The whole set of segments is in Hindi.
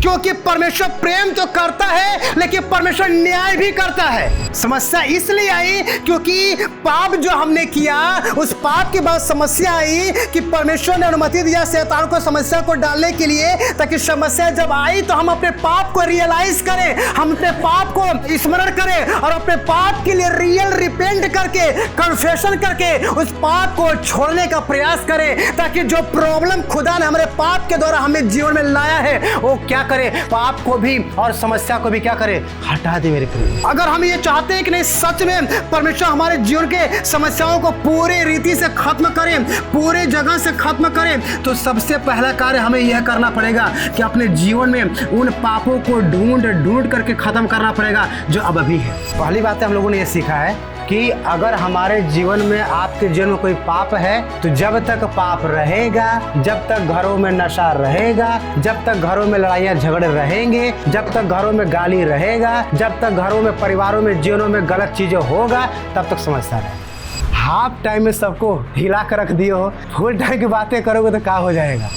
क्योंकि परमेश्वर प्रेम तो करता है लेकिन परमेश्वर न्याय भी करता है। समस्या इसलिए आई क्योंकि पाप जो हमने किया, उस पाप के बाद समस्या आई कि परमेश्वर ने अनुमति दिया शैतान को समस्या को डालने के लिए, ताकि समस्या जब आई तो हम अपने पाप को रियलाइज करें, हम अपने पाप को स्मरण करें और अपने पाप के लिए रियल रिपेंट करके, कन्फेशन करके उस पाप को छोड़ने का प्रयास करें, ताकि जो प्रॉब्लम खुदा ने हमारे पाप के द्वारा हमें जीवन में लाया है वो क्या करे, पाप को भी और समस्या को भी क्या करे, हटा दे। मेरे प्रिय, अगर हम ये चाहते हैं कि नहीं सच में परमेश्वर हमारे जीवन के समस्याओं को पूरे रीति से खत्म करें, पूरे जगह से खत्म करें, तो सबसे पहला कार्य हमें यह करना पड़ेगा कि अपने जीवन में उन पापों को ढूंढ करके खत्म करना पड़ेगा जो अब अभी है। पहली बात है हम लोगों ने ये सीखा है कि अगर हमारे जीवन में, आपके जीवन में कोई पाप है, तो जब तक पाप रहेगा, जब तक घरों में नशा रहेगा, जब तक घरों में लड़ाइयाँ झगड़े रहेंगे, जब तक घरों में गाली रहेगा, जब तक घरों में, परिवारों में, जीवनों में गलत चीज़ें होगा, तब तक समझता रहेगा। हाफ टाइम में सबको हिला कर रख दिए हो, फुल टाइम की बातें करोगे तो क्या हो जाएगा।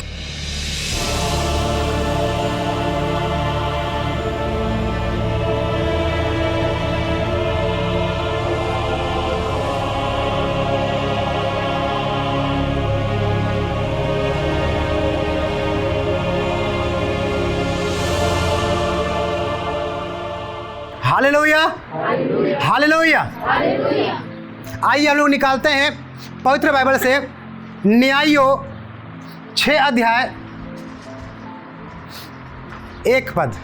Hallelujah, hallelujah. आइए हम लोग निकालते हैं पवित्र बाइबल से न्यायों 6 अध्याय 1 पद।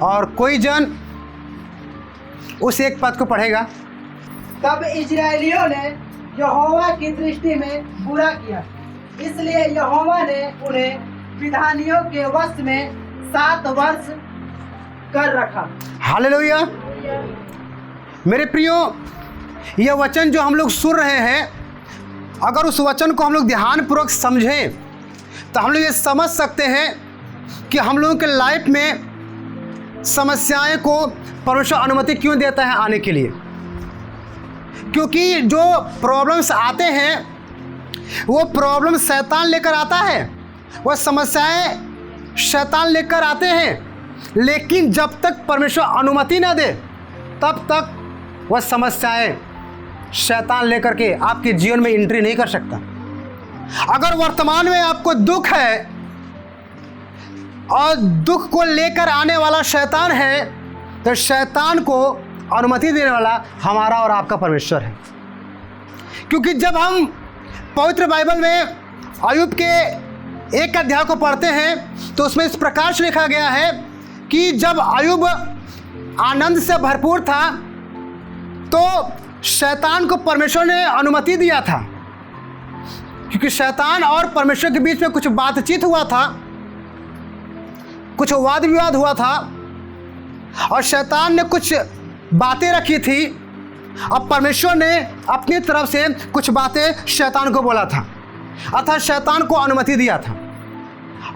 और कोई जन उस 1 पद को पढ़ेगा। तब इजरायलियों ने यहोवा की दृष्टि में बुरा किया, इसलिए यहोवा ने उन्हें विधानियों के वश में 7 वर्ष कर रखा। हालेलुया। मेरे प्रियो, यह वचन जो हम लोग सुन रहे हैं, अगर उस वचन को हम लोग ध्यानपूर्वक समझें तो हम लोग ये समझ सकते हैं कि हम लोगों के लाइफ में समस्याएं को परमेश्वर अनुमति क्यों देता है आने के लिए। क्योंकि जो प्रॉब्लम्स आते हैं वो प्रॉब्लम शैतान लेकर आता है, वह समस्याएं शैतान लेकर आते हैं, लेकिन जब तक परमेश्वर अनुमति ना दे तब तक वह समस्याएं शैतान लेकर के आपके जीवन में एंट्री नहीं कर सकता। अगर वर्तमान में आपको दुख है और दुख को लेकर आने वाला शैतान है, तो शैतान को अनुमति देने वाला हमारा और आपका परमेश्वर है। क्योंकि जब हम पवित्र बाइबल में अय्यूब के 1 अध्याय को पढ़ते हैं तो उसमें इस प्रकार से लिखा गया है कि जब अय्यूब आनंद से भरपूर था तो शैतान को परमेश्वर ने अनुमति दिया था, क्योंकि शैतान और परमेश्वर के बीच में कुछ बातचीत हुआ था, कुछ वाद विवाद हुआ था और शैतान ने कुछ बातें रखी थी। अब परमेश्वर ने अपनी तरफ से कुछ बातें शैतान को बोला था, अर्थात शैतान को अनुमति दिया था।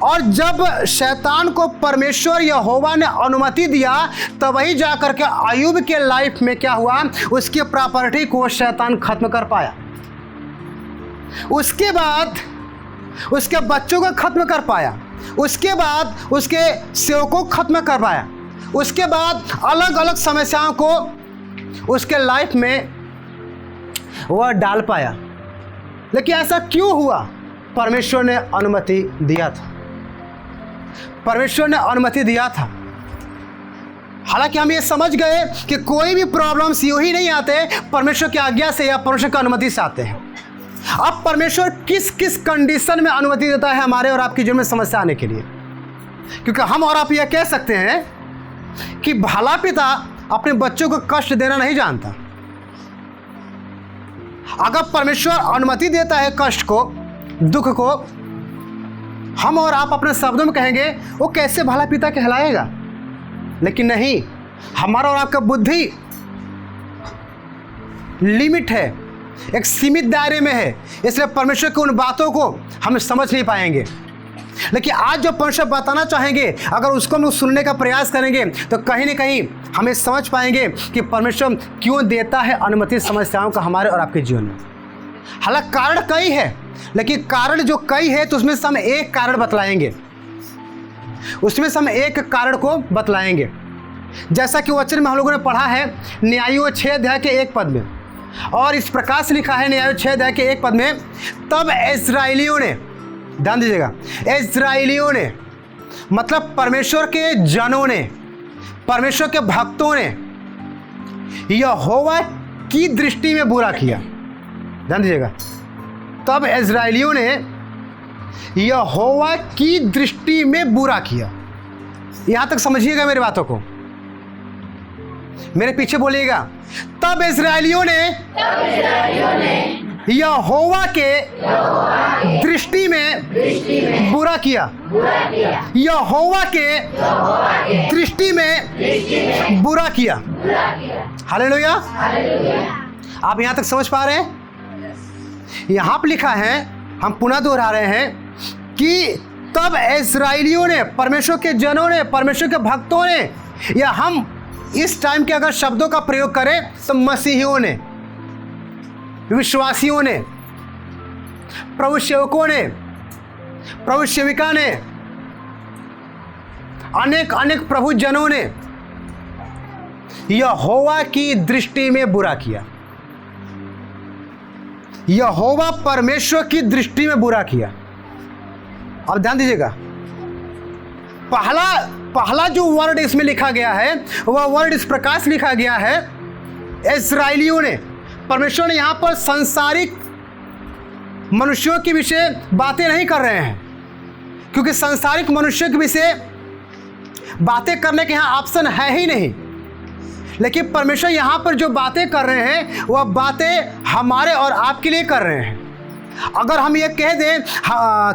और जब शैतान को परमेश्वर यहोवा ने अनुमति दिया तब वही जाकर के अय्यूब के लाइफ में क्या हुआ, उसकी प्रॉपर्टी को शैतान खत्म कर पाया, उसके बाद उसके बच्चों को खत्म कर पाया, उसके बाद उसके सेवकों को खत्म कर पाया, उसके बाद अलग अलग समस्याओं को उसके लाइफ में वह डाल पाया। लेकिन ऐसा क्यों हुआ? परमेश्वर ने अनुमति दिया था, परमेश्वर ने अनुमति दिया था। हालांकि हम ये समझ गए कि कोई भी प्रॉब्लम्स यूं ही नहीं आते, परमेश्वर की आज्ञा से या परमेश्वर की अनुमति से आते हैं। अब परमेश्वर किस किस कंडीशन में अनुमति देता है हमारे और आपके जीवन में समस्या आने के लिए, क्योंकि हम और आप यह कह सकते हैं कि भला पिता अपने बच्चों को कष्ट देना नहीं जानता। अगर परमेश्वर अनुमति देता है कष्ट को, दुख को, हम और आप अपने शब्दों में कहेंगे वो कैसे भला पिता कहलाएगा। लेकिन नहीं, हमारा और आपका बुद्धि लिमिट है, एक सीमित दायरे में है, इसलिए परमेश्वर की उन बातों को हम समझ नहीं पाएंगे। लेकिन आज जो परमेश्वर बताना चाहेंगे, अगर उसको हम सुनने का प्रयास करेंगे तो कहीं ना कहीं हमें समझ पाएंगे कि परमेश्वर क्यों देता है अनुमति समस्याओं का हमारे और आपके जीवन में। हालांकि कारण कई है, लेकिन कारण जो कई है तो उसमें से हम एक कारण बतलाएंगे उसमें से हम एक कारण को बतलाएंगे। जैसा कि वचन में हम लोगों ने पढ़ा है न्यायों 6 अध्याय के 1 पद में, और इस प्रकार से लिखा है न्यायों 6 अध्याय के 1 पद में, तब इस्राएलियों ने, ध्यान दीजिएगा, इस्राएलियों ने मतलब परमेश्वर के जनों ने, परमेश्वर के भक्तों ने यहोवा की दृष्टि में बुरा किया। ध्यान दीजिएगा, तब इस्राएलियों ने यहोवा की दृष्टि में बुरा किया। यहां तक समझिएगा मेरी बातों को, मेरे पीछे बोलिएगा। तब इस्राएलियों ने यहोवा के दृष्टि में बुरा किया। यहोवा के दृष्टि में बुरा किया। हालेलुया। आप यहां तक समझ पा रहे हैं? यहां पर लिखा है, हम पुनः दोहरा रहे हैं कि तब इस्राएलियों ने, परमेश्वर के जनों ने, परमेश्वर के भक्तों ने, या हम इस टाइम के अगर शब्दों का प्रयोग करें तो मसीहियों ने, विश्वासियों ने, प्रभु सेवकों ने, प्रभु सेविका ने, अनेक अनेक प्रभु जनों ने यहोवा की दृष्टि में बुरा किया। यहोवा परमेश्वर की दृष्टि में बुरा किया। अब ध्यान दीजिएगा, पहला जो वर्ड इसमें लिखा गया है वह वर्ड इस प्रकार से लिखा गया है, इस्राएलियों ने। परमेश्वर ने यहां पर सांसारिक मनुष्यों के विषय बातें नहीं कर रहे हैं, क्योंकि सांसारिक मनुष्यों के विषय बातें करने के यहां ऑप्शन है ही नहीं। लेकिन परमेश्वर यहां पर जो बातें कर रहे हैं वह बातें हमारे और आपके लिए कर रहे हैं। अगर हम ये कह दें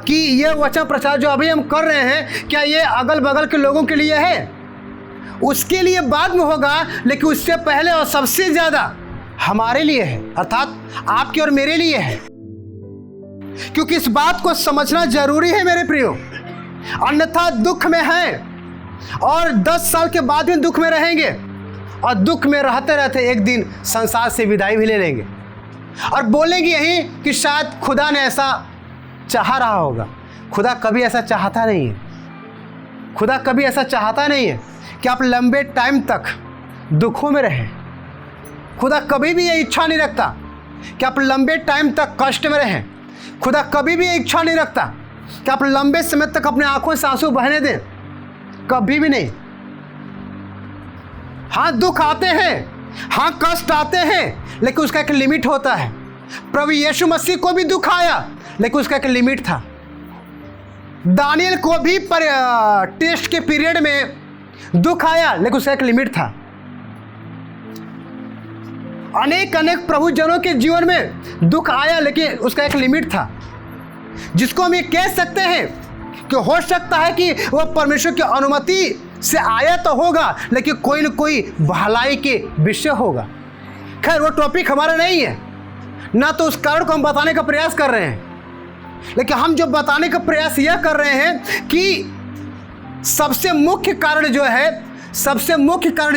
कि ये वचन प्रचार जो अभी हम कर रहे हैं, क्या ये अगल बगल के लोगों के लिए है? उसके लिए बाद में होगा, लेकिन उससे पहले और सबसे ज़्यादा हमारे लिए है, अर्थात आपके और मेरे लिए है। क्योंकि इस बात को समझना जरूरी है मेरे प्रियो, अन्यथा दुख में हैं और 10 साल के बाद भी दुख में रहेंगे, और दुख में रहते रहते एक दिन संसार से विदाई भी ले लेंगे और बोलेंगे यही कि शायद खुदा ने ऐसा चाह रहा होगा। खुदा कभी ऐसा चाहता नहीं है। खुदा कभी ऐसा चाहता नहीं है कि आप लंबे टाइम तक दुखों में रहें। खुदा कभी भी ये इच्छा नहीं रखता कि आप लंबे टाइम तक कष्ट में रहें। खुदा कभी भी ये इच्छा नहीं रखता कि आप लंबे समय तक अपने आंखों से आंसू बहने दें, कभी भी नहीं। हाँ, दुख आते हैं, हाँ कष्ट आते हैं, लेकिन उसका एक लिमिट होता है। प्रभु यीशु मसीह को भी दुख आया, लेकिन उसका एक लिमिट था। दानियल को भी टेस्ट के पीरियड में दुख आया, लेकिन उसका एक लिमिट था। अनेक अनेक प्रभु जनों के जीवन में दुख आया, लेकिन उसका एक लिमिट था, जिसको हम ये कह सकते हैं कि हो सकता है कि वह परमेश्वर की अनुमति से आया तो होगा, लेकिन कोई न कोई भलाई के विषय होगा। खैर, वो टॉपिक हमारा नहीं है, ना तो उस कारण को हम बताने का प्रयास कर रहे हैं, लेकिन हम जो बताने का प्रयास यह कर रहे हैं कि सबसे मुख्य कारण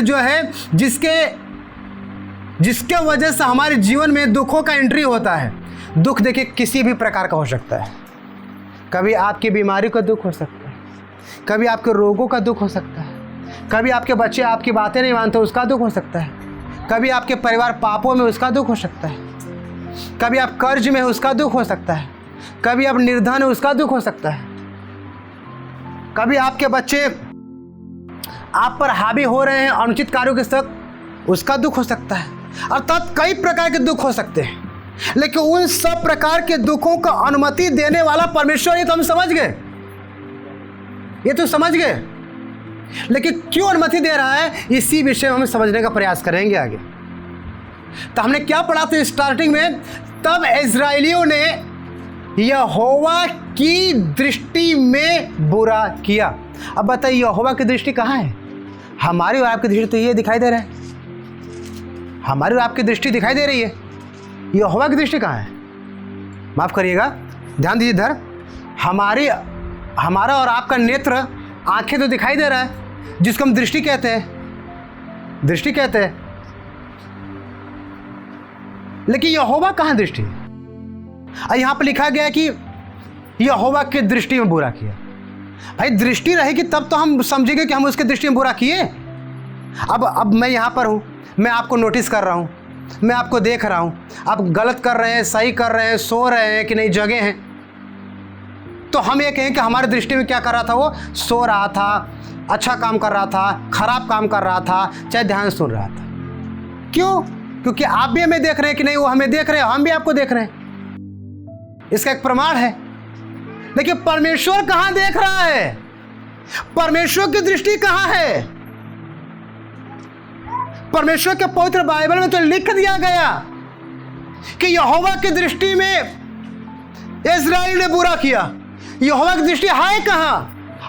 जो है जिसके वजह से हमारे जीवन में दुखों का एंट्री होता है। दुख देखिए किसी भी प्रकार का हो सकता है। कभी आपकी बीमारी का दुख हो सकता है, कभी आपके रोगों का दुख हो सकता है, कभी आपके बच्चे आपकी बातें नहीं मानते उसका दुख हो सकता है, कभी आपके परिवार पापों में उसका दुख हो सकता है, कभी आप कर्ज में उसका दुख हो सकता है, कभी आप निर्धन है उसका दुख हो सकता है, कभी आपके बच्चे आप पर हावी हो रहे हैं अनुचित कार्यों के साथ उसका दुख हो सकता है। अर्थात कई प्रकार के दुख हो सकते हैं, लेकिन उन सब प्रकार के दुखों का अनुमति देने वाला परमेश्वर, ये तो हम समझ गए, ये तो समझ गए, लेकिन क्यों अनुमति दे रहा है इसी विषय में हम समझने का प्रयास करेंगे आगे। तो हमने क्या पढ़ा था स्टार्टिंग में? तब इस्राएलियों ने यहोवा की दृष्टि में बुरा किया। अब बताइए यहोवा की दृष्टि कहाँ है? हमारी और आपकी दृष्टि तो ये दिखाई दे रहा है, हमारी और आपकी दृष्टि दिखाई दे रही है, यहोवा की दृष्टि कहाँ है? माफ करिएगा, ध्यान दीजिए इधर। हमारा और आपका नेत्र, आंखें तो दिखाई दे रहा है, जिसको हम दृष्टि कहते हैं, दृष्टि कहते हैं, लेकिन यहोवा कहाँ दृष्टि है? यहां पर लिखा गया है कि यहोवा की दृष्टि में बुरा किया। भाई दृष्टि रहेगी तब तो हम समझेंगे कि हम उसके दृष्टि में बुरा किए। अब मैं यहाँ पर हूँ, मैं आपको नोटिस कर रहा हूँ, मैं आपको देख रहा हूँ, आप गलत कर रहे हैं, सही कर रहे हैं, सो रहे हैं कि नहीं जगे हैं, तो हम ये कहें कि हमारी दृष्टि में क्या कर रहा था, वो सो रहा था, अच्छा काम कर रहा था, खराब काम कर रहा था, चाहे ध्यान सुन रहा था। क्यों? क्योंकि आप भी हमें देख रहे हैं कि नहीं, वो हमें देख रहे हैं, हम भी आपको देख रहे हैं। इसका एक प्रमाण है। देखिए परमेश्वर कहां देख रहा है, परमेश्वर की दृष्टि कहां है? परमेश्वर के पवित्र बाइबल में तो लिख दिया गया कि यहोवा की दृष्टि में इस्राएल ने बुरा किया। यहोवा की दृष्टि है कहां?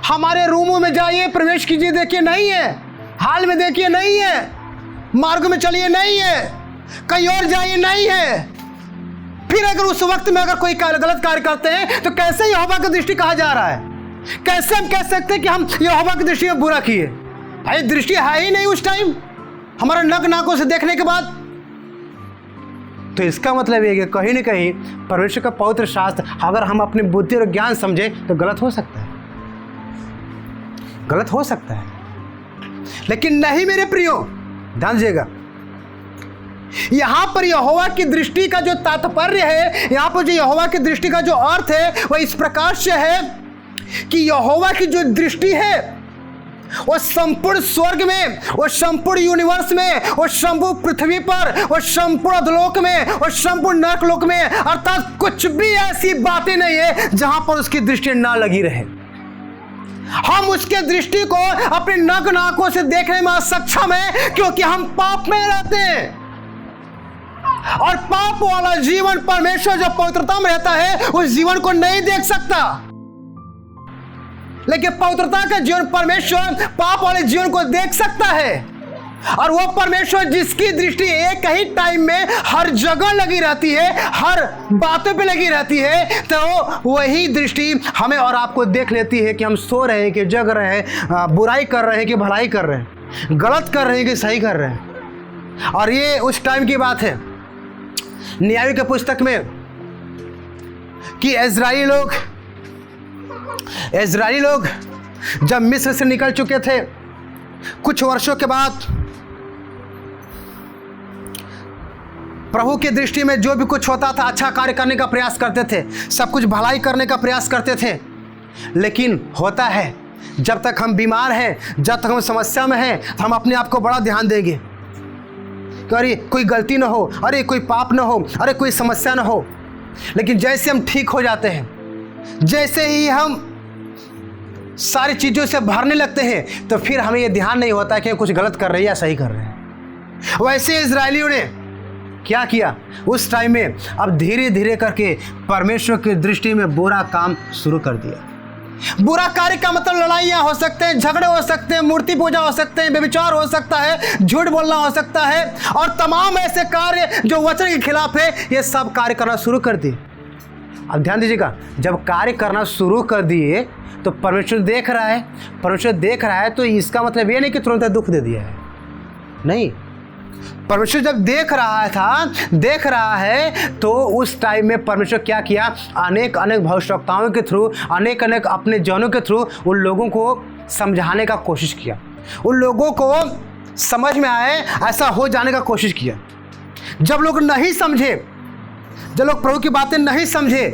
हमारे रूमों में जाइए, प्रवेश कीजिए, देखिए नहीं है, हाल में देखिए नहीं है, मार्ग में चलिए नहीं है, कहीं और जाइए नहीं है। फिर अगर उस वक्त में अगर कोई गलत कार्य करते हैं तो कैसे यहोवा की दृष्टि कहा जा रहा है? कैसे हम कह सकते हैं कि हम यहोवा की दृष्टि में बुरा किए? भाई दृष्टि है ही नहीं उस टाइम हमारा नग नाकों से देखने के बाद। तो इसका मतलब ये कि कहीं ना कहीं परमेश्वर का पवित्र शास्त्र अगर हम अपनी बुद्धि और ज्ञान समझे तो गलत हो सकता है, गलत हो सकता है। लेकिन नहीं मेरे प्रियो, ध्यान दीजिएगा, यहां पर यहोवा की दृष्टि का जो तात्पर्य है, यहां पर जो यहोवा की दृष्टि का जो अर्थ है वह इस प्रकार से है कि यहोवा की जो दृष्टि है वो संपूर्ण स्वर्ग में, वो संपूर्ण यूनिवर्स में, वो संपूर्ण पृथ्वी पर, वो संपूर्ण अधोलोक में, वो संपूर्ण नरकलोक में, अर्थात कुछ भी ऐसी बातें नहीं है जहां पर उसकी दृष्टि ना लगी रहे। हम उसके दृष्टि को अपने नग नाकों से देखने में असक्षम है क्योंकि हम पाप में रहते हैं, और पाप वाला जीवन परमेश्वर जो पवित्रता में रहता है उस जीवन को नहीं देख सकता। लेकिन पवित्रता का जीवन परमेश्वर पाप वाले जीवन को देख सकता है, और वो परमेश्वर जिसकी दृष्टि एक ही टाइम में हर जगह लगी रहती है, हर बातों पे लगी रहती है, तो वही दृष्टि हमें और आपको देख लेती है कि हम सो रहे हैं कि जग रहे हैं, बुराई कर रहे हैं कि भलाई कर रहे हैं, गलत कर रहे हैं कि सही कर रहे हैं। और ये उस टाइम की बात है न्याय के पुस्तक में कि इज़राइली लोग जब मिस्र से निकल चुके थे, कुछ वर्षों के बाद प्रभु की दृष्टि में जो भी कुछ होता था अच्छा कार्य करने का प्रयास करते थे, सब कुछ भलाई करने का प्रयास करते थे। लेकिन होता है जब तक हम बीमार हैं, जब तक हम समस्या में हैं, तो हम अपने आप को बड़ा ध्यान देंगे कि अरे कोई गलती ना हो, अरे कोई पाप ना हो, अरे कोई समस्या ना हो। लेकिन जैसे हम ठीक हो जाते हैं, जैसे ही हम सारी चीज़ों से भरने लगते हैं, तो फिर हमें यह ध्यान नहीं होता कि कुछ गलत कर रहे हैं या सही कर रहे हैं। वैसे इज़राइलियों ने क्या किया उस टाइम में, अब धीरे धीरे करके परमेश्वर की दृष्टि में बुरा काम शुरू कर दिया। बुरा कार्य का मतलब लड़ाइयाँ हो सकते हैं, झगड़े हो सकते हैं, मूर्ति पूजा हो सकते हैं, व्यभिचार हो सकता है, झूठ बोलना हो सकता है, और तमाम ऐसे कार्य जो वचन के खिलाफ है, ये सब कार्य करना शुरू कर दिए। अब ध्यान दीजिएगा, जब कार्य करना शुरू कर दिए तो परमेश्वर देख रहा है, परमेश्वर देख रहा है, तो इसका मतलब ये नहीं कि तुरंत दुख दे दिया है, नहीं। परमेश्वर जब देख रहा है तो उस टाइम में परमेश्वर क्या किया, अनेक भविष्यवक्ताओं के थ्रू, अनेक अपने जनों के थ्रू उन लोगों को समझाने का कोशिश किया, उन लोगों को समझ में आए ऐसा हो जाने का कोशिश किया। जब लोग नहीं समझे, जब लोग प्रभु की बातें नहीं समझे,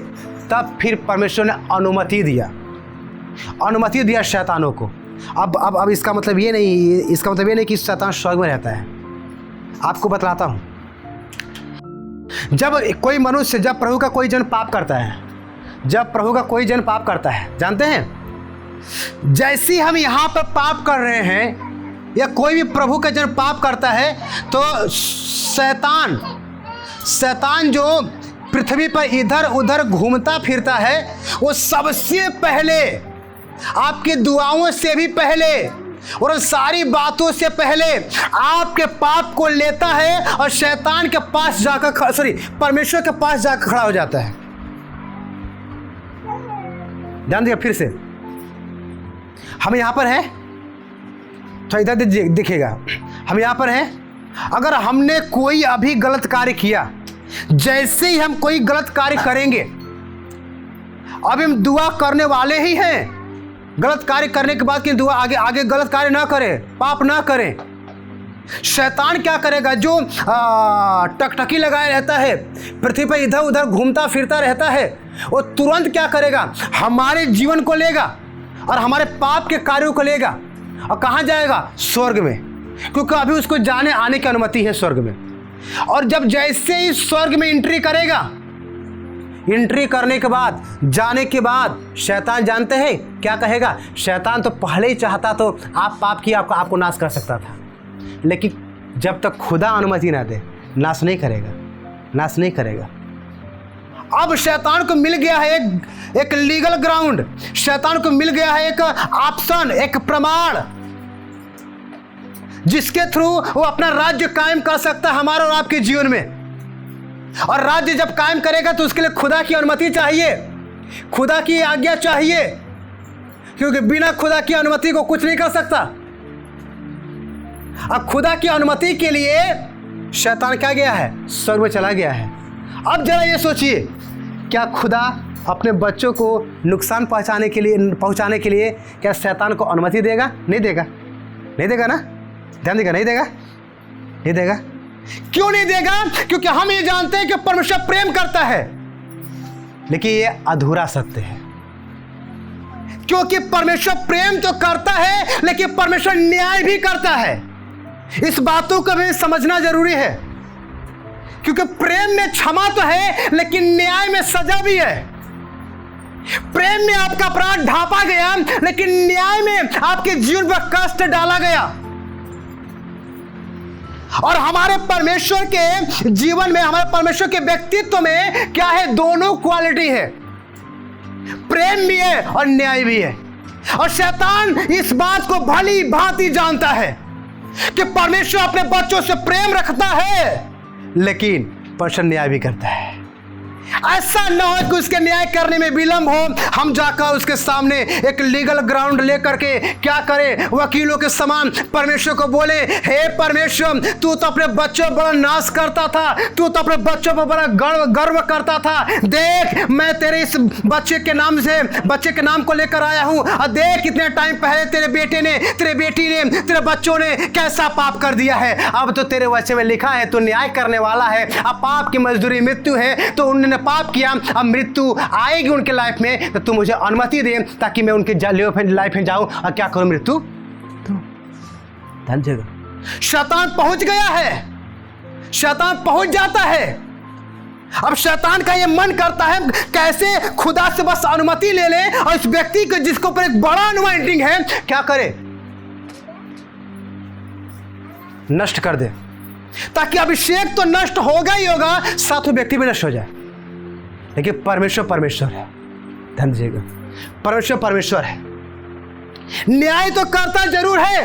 तब फिर परमेश्वर ने अनुमति दिया शैतानों को। अब इसका मतलब ये नहीं कि शैतान स्वर्ग में रहता है। आपको बतलाता हूँ, जब कोई मनुष्य, जब प्रभु का कोई जन पाप करता है, जानते हैं, जैसे ही हम यहाँ पर पाप कर रहे हैं या कोई भी प्रभु का जन पाप करता है, तो शैतान जो पृथ्वी पर इधर उधर घूमता फिरता है, वो सबसे पहले आपकी दुआओं से भी पहले और सारी बातों से पहले आपके पाप को लेता है और शैतान के पास जाकर परमेश्वर के पास जाकर खड़ा हो जाता है। ध्यान दिया, फिर से हम यहां पर हैं, तो इधर दिखेगा, हम यहां पर हैं। अगर हमने कोई अभी गलत कार्य किया, जैसे ही हम कोई गलत कार्य करेंगे, अब हम दुआ करने वाले ही हैं, गलत कार्य करने के बाद कि दुआ आगे आगे गलत कार्य ना करें, पाप ना करें। शैतान क्या करेगा? जो टकटकी लगाए रहता है, पृथ्वी पर इधर उधर घूमता फिरता रहता है, वो तुरंत क्या करेगा? हमारे जीवन को लेगा और हमारे पाप के कार्यों को लेगा और कहाँ जाएगा? स्वर्ग में, क्योंकि अभी उसको जाने आने की अनुमति है स्वर्ग में। और जब जैसे ही स्वर्ग में एंट्री करेगा, एंट्री करने के बाद, जाने के बाद शैतान जानते हैं क्या कहेगा? शैतान तो पहले ही चाहता तो आप पाप किया आपको नाश कर सकता था, लेकिन जब तक खुदा अनुमति ना दे नाश नहीं करेगा, नाश नहीं करेगा। अब शैतान को मिल गया है एक लीगल ग्राउंड, शैतान को मिल गया है एक ऑप्शन, एक प्रमाण, जिसके थ्रू वो अपना राज्य कायम कर सकता है हमारे और आपके जीवन में। और राज्य जब कायम करेगा तो उसके लिए खुदा की अनुमति चाहिए, खुदा की आज्ञा चाहिए, क्योंकि बिना खुदा की अनुमति को कुछ नहीं कर सकता। अब खुदा की अनुमति के लिए शैतान क्या गया है? स्वर्ग में चला गया है। अब जरा ये सोचिए, क्या खुदा अपने बच्चों को नुकसान पहुंचाने के लिए क्या शैतान को अनुमति देगा? नहीं देगा, नहीं देगा ना? ध्यान देगा, नहीं देगा, नहीं देगा। क्यों नहीं देगा? क्योंकि हम ये जानते हैं कि परमेश्वर प्रेम करता है, लेकिन ये अधूरा सत्य है। क्योंकि परमेश्वर प्रेम तो करता है, लेकिन परमेश्वर न्याय भी करता है। इस बातों को भी समझना जरूरी है, क्योंकि प्रेम में क्षमा तो है, लेकिन न्याय में सजा भी है। प्रेम में आपका अपराध ढांपा गया, लेकिन न्याय में आपके जीवन पर कष्ट डाला गया। और हमारे परमेश्वर के जीवन में, हमारे परमेश्वर के व्यक्तित्व में क्या है? दोनों क्वालिटी है, प्रेम भी है और न्याय भी है। और शैतान इस बात को भली भांति जानता है कि परमेश्वर अपने बच्चों से प्रेम रखता है, लेकिन परमेश्वर न्याय भी करता है। ऐसा न हो कि उसके न्याय करने में विलंब हो, हम जाकर उसके सामने एक लीगल ग्राउंड लेकर के क्या करें? वकीलों के समान परमेश्वर को बोले, हे परमेश्वर, तू तो अपने बच्चों पर बड़ा नाश करता था, तू तो अपने बच्चों पर बड़ा गर्व करता था। देख, मैं तेरे इस बच्चे के नाम को लेकर आया हूं, और देख कितने टाइम पहले तेरे बेटे ने, तेरे बेटी ने, तेरे बच्चों ने कैसा पाप कर दिया है। अब तो तेरे बच्चे में लिखा है तू न्याय करने वाला है। अब पाप की मजदूरी मृत्यु है, तो उन्होंने पाप किया, अब मृत्यु आएगी उनके लाइफ में, तो तू मुझे अनुमति दे ताकि मैं उनके लाइफ में जाऊं और क्या करूं? मृत्यु तो शैतान पहुंच गया है, शैतान पहुंच जाता है। अब शैतान का यह मन करता है कैसे खुदा से बस अनुमति ले ले, और इस व्यक्ति को जिसके ऊपर एक बड़ा अनवाइंटिंग है क्या करे? नष्ट कर दे, ताकि अभिषेक तो नष्ट होगा ही होगा, साथ में व्यक्ति भी नष्ट हो जाए। लेकिन परमेश्वर है, ध्यान दीजिएगा, परमेश्वर है। न्याय तो करता जरूर है,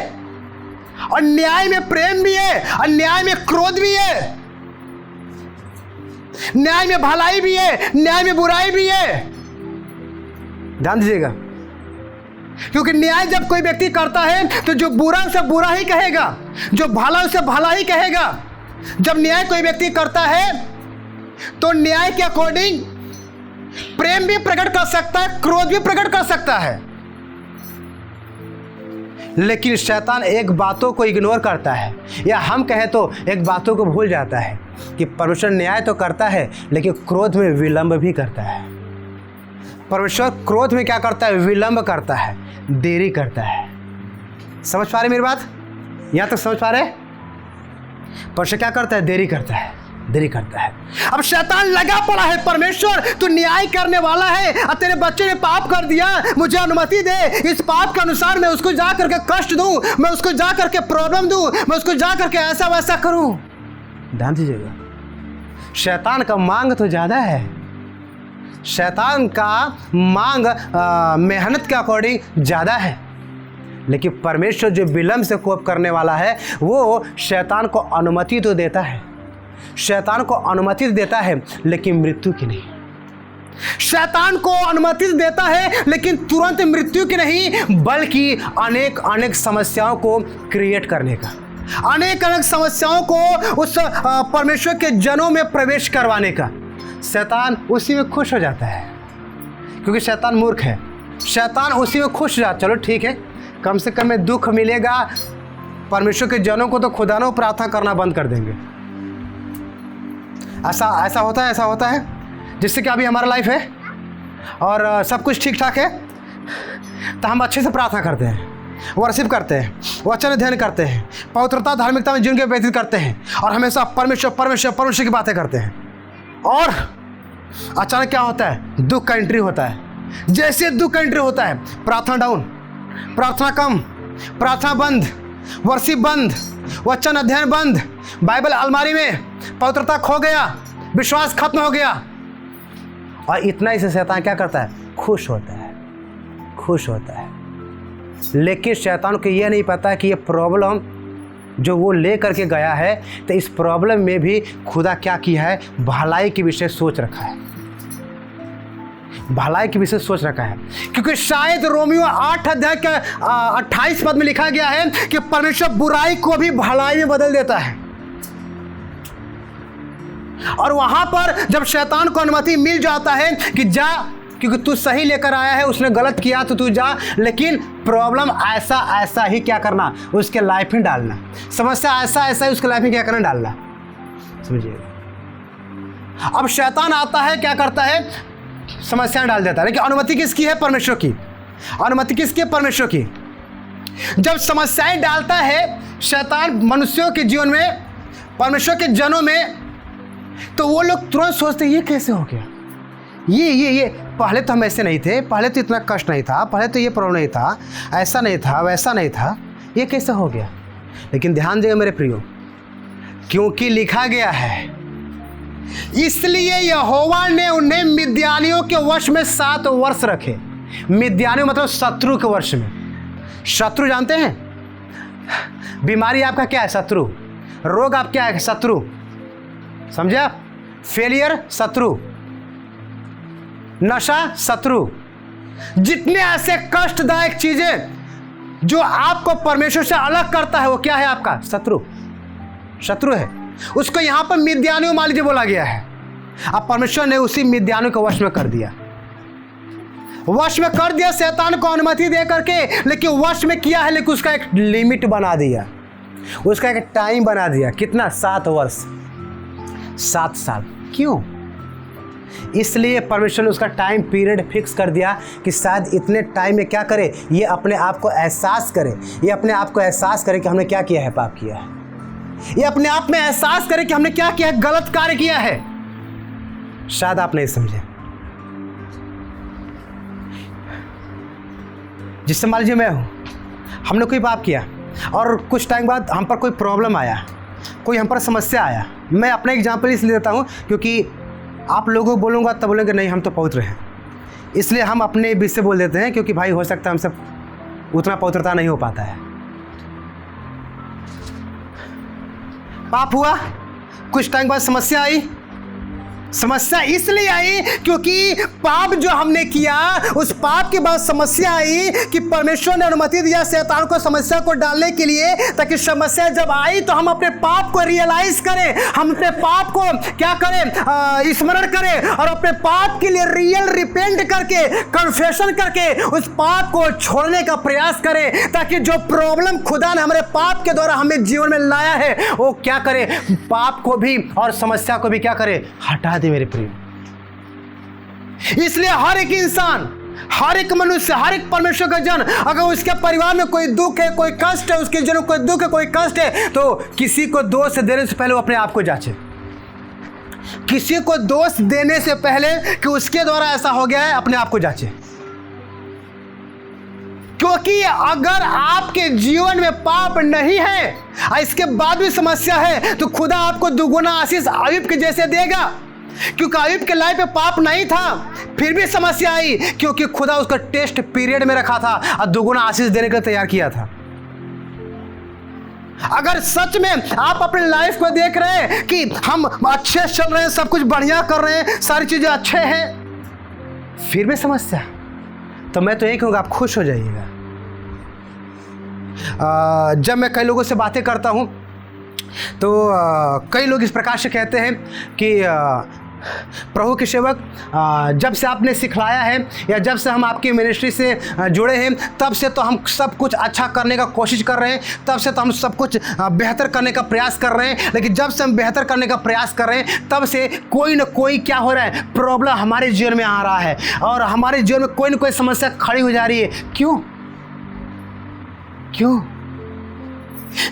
और न्याय में प्रेम भी है, और न्याय में क्रोध भी है, न्याय में भलाई भी है, न्याय में बुराई भी है। ध्यान दीजिएगा, क्योंकि न्याय जब कोई व्यक्ति करता है तो जो बुरा उसे बुरा ही कहेगा, जो भला उसे भला ही कहेगा। जब न्याय कोई व्यक्ति करता है तो न्याय के अकॉर्डिंग प्रेम भी प्रकट कर सकता है, क्रोध भी प्रकट कर सकता है। लेकिन शैतान एक बातों को इग्नोर करता है, या हम कहें तो एक बातों को भूल जाता है कि परमेश्वर न्याय तो करता है, लेकिन क्रोध में विलंब भी करता है। परमेश्वर क्रोध में क्या करता है? विलंब करता है, देरी करता है। समझ पा रहे मेरी बात? यहां तक समझ पा रहे? परमेश्वर क्या करता है? देरी करता है, देरी करता है। अब शैतान लगा पड़ा है, परमेश्वर तू न्याय करने वाला है, अब तेरे बच्चे ने पाप कर दिया, मुझे अनुमति दे, इस पाप के अनुसार मैं उसको जा करके कष्ट दूं, मैं उसको जा करके प्रॉब्लम दूं, मैं उसको जा करके ऐसा वैसा करूं। ध्यान दीजिएगा, शैतान का मांग तो ज्यादा है, शैतान का मांग मेहनत के अकॉर्डिंग ज्यादा है। लेकिन परमेश्वर जो विलंब से कोप करने वाला है, वो शैतान को अनुमति तो देता है, शैतान को अनुमति देता है, लेकिन मृत्यु की नहीं। शैतान को अनुमति देता है, लेकिन तुरंत मृत्यु की नहीं, बल्कि अनेक अनेक समस्याओं को क्रिएट करने का, अनेक अनेक समस्याओं को उस परमेश्वर के जनों में प्रवेश करवाने का। शैतान उसी में खुश हो जाता है, क्योंकि शैतान मूर्ख है, शैतान उसी में खुश रहा, चलो ठीक है, कम से कम में दुख मिलेगा, परमेश्वर के जनों को तो खुदा प्रार्थना करना बंद कर देंगे। ऐसा होता है जिससे कि अभी हमारा लाइफ है और सब कुछ ठीक ठाक है, तो हम अच्छे से प्रार्थना करते हैं, वर्शिप करते हैं, वचन अध्ययन करते हैं, पवित्रता धार्मिकता में जिंदगी व्यतीत करते हैं और हमेशा परमेश्वर की बातें करते हैं। और अचानक क्या होता है? दुख का एंट्री होता है। जैसे दुख का एंट्री होता है, प्रार्थना डाउन, प्रार्थना कम, प्रार्थना बंद, वर्शिप बंद, वचन अध्ययन बंद, बाइबल अलमारी में, पवित्रता खो गया, विश्वास खत्म हो गया। और इतना ही से शैतान क्या करता है? खुश होता है। लेकिन शैतान को यह नहीं पता कि ये प्रॉब्लम जो वो ले करके गया है, तो इस प्रॉब्लम में भी खुदा क्या किया है? भलाई के विषय सोच रखा है, भलाई के विषय सोच रखा है। क्योंकि शायद रोमियो 8 अध्याय के 28 पद में लिखा गया है कि परमेश्वर बुराई को भी भलाई में बदल देता है। और वहां पर जब शैतान को अनुमति मिल जाता है कि जा, क्योंकि तू सही लेकर आया है, उसने गलत किया तो तू जा, लेकिन प्रॉब्लम ऐसा ही क्या करना? उसके लाइफ में डालना। समस्या ऐसा ही उसके लाइफ में क्या करना? डालना। समझिए, अब शैतान आता है, क्या करता है? समस्या डाल देता है। लेकिन अनुमति किसकी है? परमेश्वर की। अनुमति किसकी है? परमेश्वर की। जब समस्याएं डालता है शैतान मनुष्यों के जीवन में, परमेश्वर के जनों में, तो वो लोग तुरंत सोचते हैं ये कैसे हो गया? ये पहले तो हम ऐसे नहीं थे, पहले तो इतना कष्ट नहीं था, पहले तो ये प्रॉब्लम नहीं था, ऐसा नहीं था, वैसा नहीं था, ये कैसे हो गया? लेकिन ध्यान देगा मेरे प्रियो, क्योंकि लिखा गया है, इसलिए यहोवा ने उन्हें मिद्यानियों के वश में 7 वर्ष रखे। मिद्यानियों मतलब शत्रु के वश में। शत्रु जानते हैं? बीमारी आपका क्या है? शत्रु। रोग आप क्या है? शत्रु। समझे आप? फेलियर शत्रु, नशा शत्रु। जितने ऐसे कष्टदायक चीजें जो आपको परमेश्वर से अलग करता है, वो क्या है? आपका शत्रु है। उसको यहां पर मिद्यानियों मान लीजिए बोला गया है। अब परमेश्वर ने उसी मिद्यानियों को वश में कर दिया, शैतान को अनुमति दे करके। लेकिन वश में किया है, लेकिन उसका एक लिमिट बना दिया, उसका एक टाइम बना दिया। कितना? 7 वर्ष, 7 साल। क्यों? इसलिए परमेश्वर ने उसका टाइम पीरियड फिक्स कर दिया कि शायद इतने टाइम में क्या करे? ये अपने आप को एहसास करे, ये अपने आप को एहसास करे कि हमने क्या किया है? पाप किया है। ये अपने आप में एहसास करे कि हमने क्या किया है? गलत कार्य किया है। शायद आप नहीं समझे। जिससे मान लीजिए मैं हूं, हमने कोई पाप किया और कुछ टाइम बाद हम पर कोई प्रॉब्लम आया, कोई हम पर समस्या आया। मैं अपना एग्जाम्पल इसलिए देता हूं क्योंकि आप लोगों को बोलूँगा तब बोलेंगे नहीं हम तो पवित्र हैं, इसलिए हम अपने बीच से बोल देते हैं, क्योंकि भाई हो सकता है हमसे उतना पवित्रता नहीं हो पाता है। पाप हुआ, कुछ टाइम बाद समस्या आई। समस्या इसलिए आई क्योंकि पाप जो हमने किया, उस पाप के बाद समस्या आई कि परमेश्वर ने अनुमति दिया शैतान को समस्या को डालने के लिए, ताकि समस्या जब आई तो हम अपने पाप को रियलाइज करें, हम अपने पाप को क्या करें? स्मरण करें और अपने पाप के लिए रियल रिपेंट करके, कन्फेशन करके उस पाप को छोड़ने का प्रयास करें, ताकि जो प्रॉब्लम खुदा ने हमारे पाप के द्वारा हमें जीवन में लाया है, वो क्या करे? पाप को भी और समस्या को भी क्या करे? हटा दे मेरे प्रिय। इसलिए हर एक इंसान, हर एक मनुष्य, हर एक परमेश्वर का जन, अगर उसके परिवार में कोई दुख है, कोई कष्ट है, उसके जन कोई दुख है, कोई कष्ट है, तो किसी को दोष देने से पहले वो अपने आप को जांचे। किसी को दोष देने से पहले कि उसके द्वारा ऐसा हो गया है, अपने आप को जांचे। क्योंकि अगर आपके जीवन में पाप नहीं है, इसके बाद भी समस्या है, तो खुदा आपको दुगुना आशीष अय्यूब के जैसे देगा। क्योंकि अय्यूब के लाइफ में पाप नहीं था, फिर भी समस्या आई, क्योंकि खुदा उसका टेस्ट पीरियड में रखा था और दुगुना आशीष देने के लिए तैयार किया था। अगर सच में आप अपने लाइफ को देख रहे हैं कि हम अच्छे चल रहे हैं, सब कुछ बढ़िया कर रहे हैं, सारी चीजें अच्छे हैं, फिर भी समस्या, तो मैं तो यही कहूँगा आप खुश हो जाइएगा। जब मैं कई लोगों से बातें करता हूँ तो कई लोग इस प्रकार से कहते हैं कि प्रभु के सेवक, जब से आपने सिखलाया है या जब से हम आपकी मिनिस्ट्री से जुड़े हैं, तब से तो हम सब कुछ अच्छा करने का कोशिश कर रहे हैं, तब से तो हम सब कुछ बेहतर करने का प्रयास कर रहे हैं। लेकिन जब से हम बेहतर करने का प्रयास कर रहे हैं, तब से कोई ना कोई क्या हो रहा है, प्रॉब्लम हमारे जीवन में आ रहा है और हमारे जीवन में कोई ना कोई समस्या खड़ी हो जा रही है। क्यों?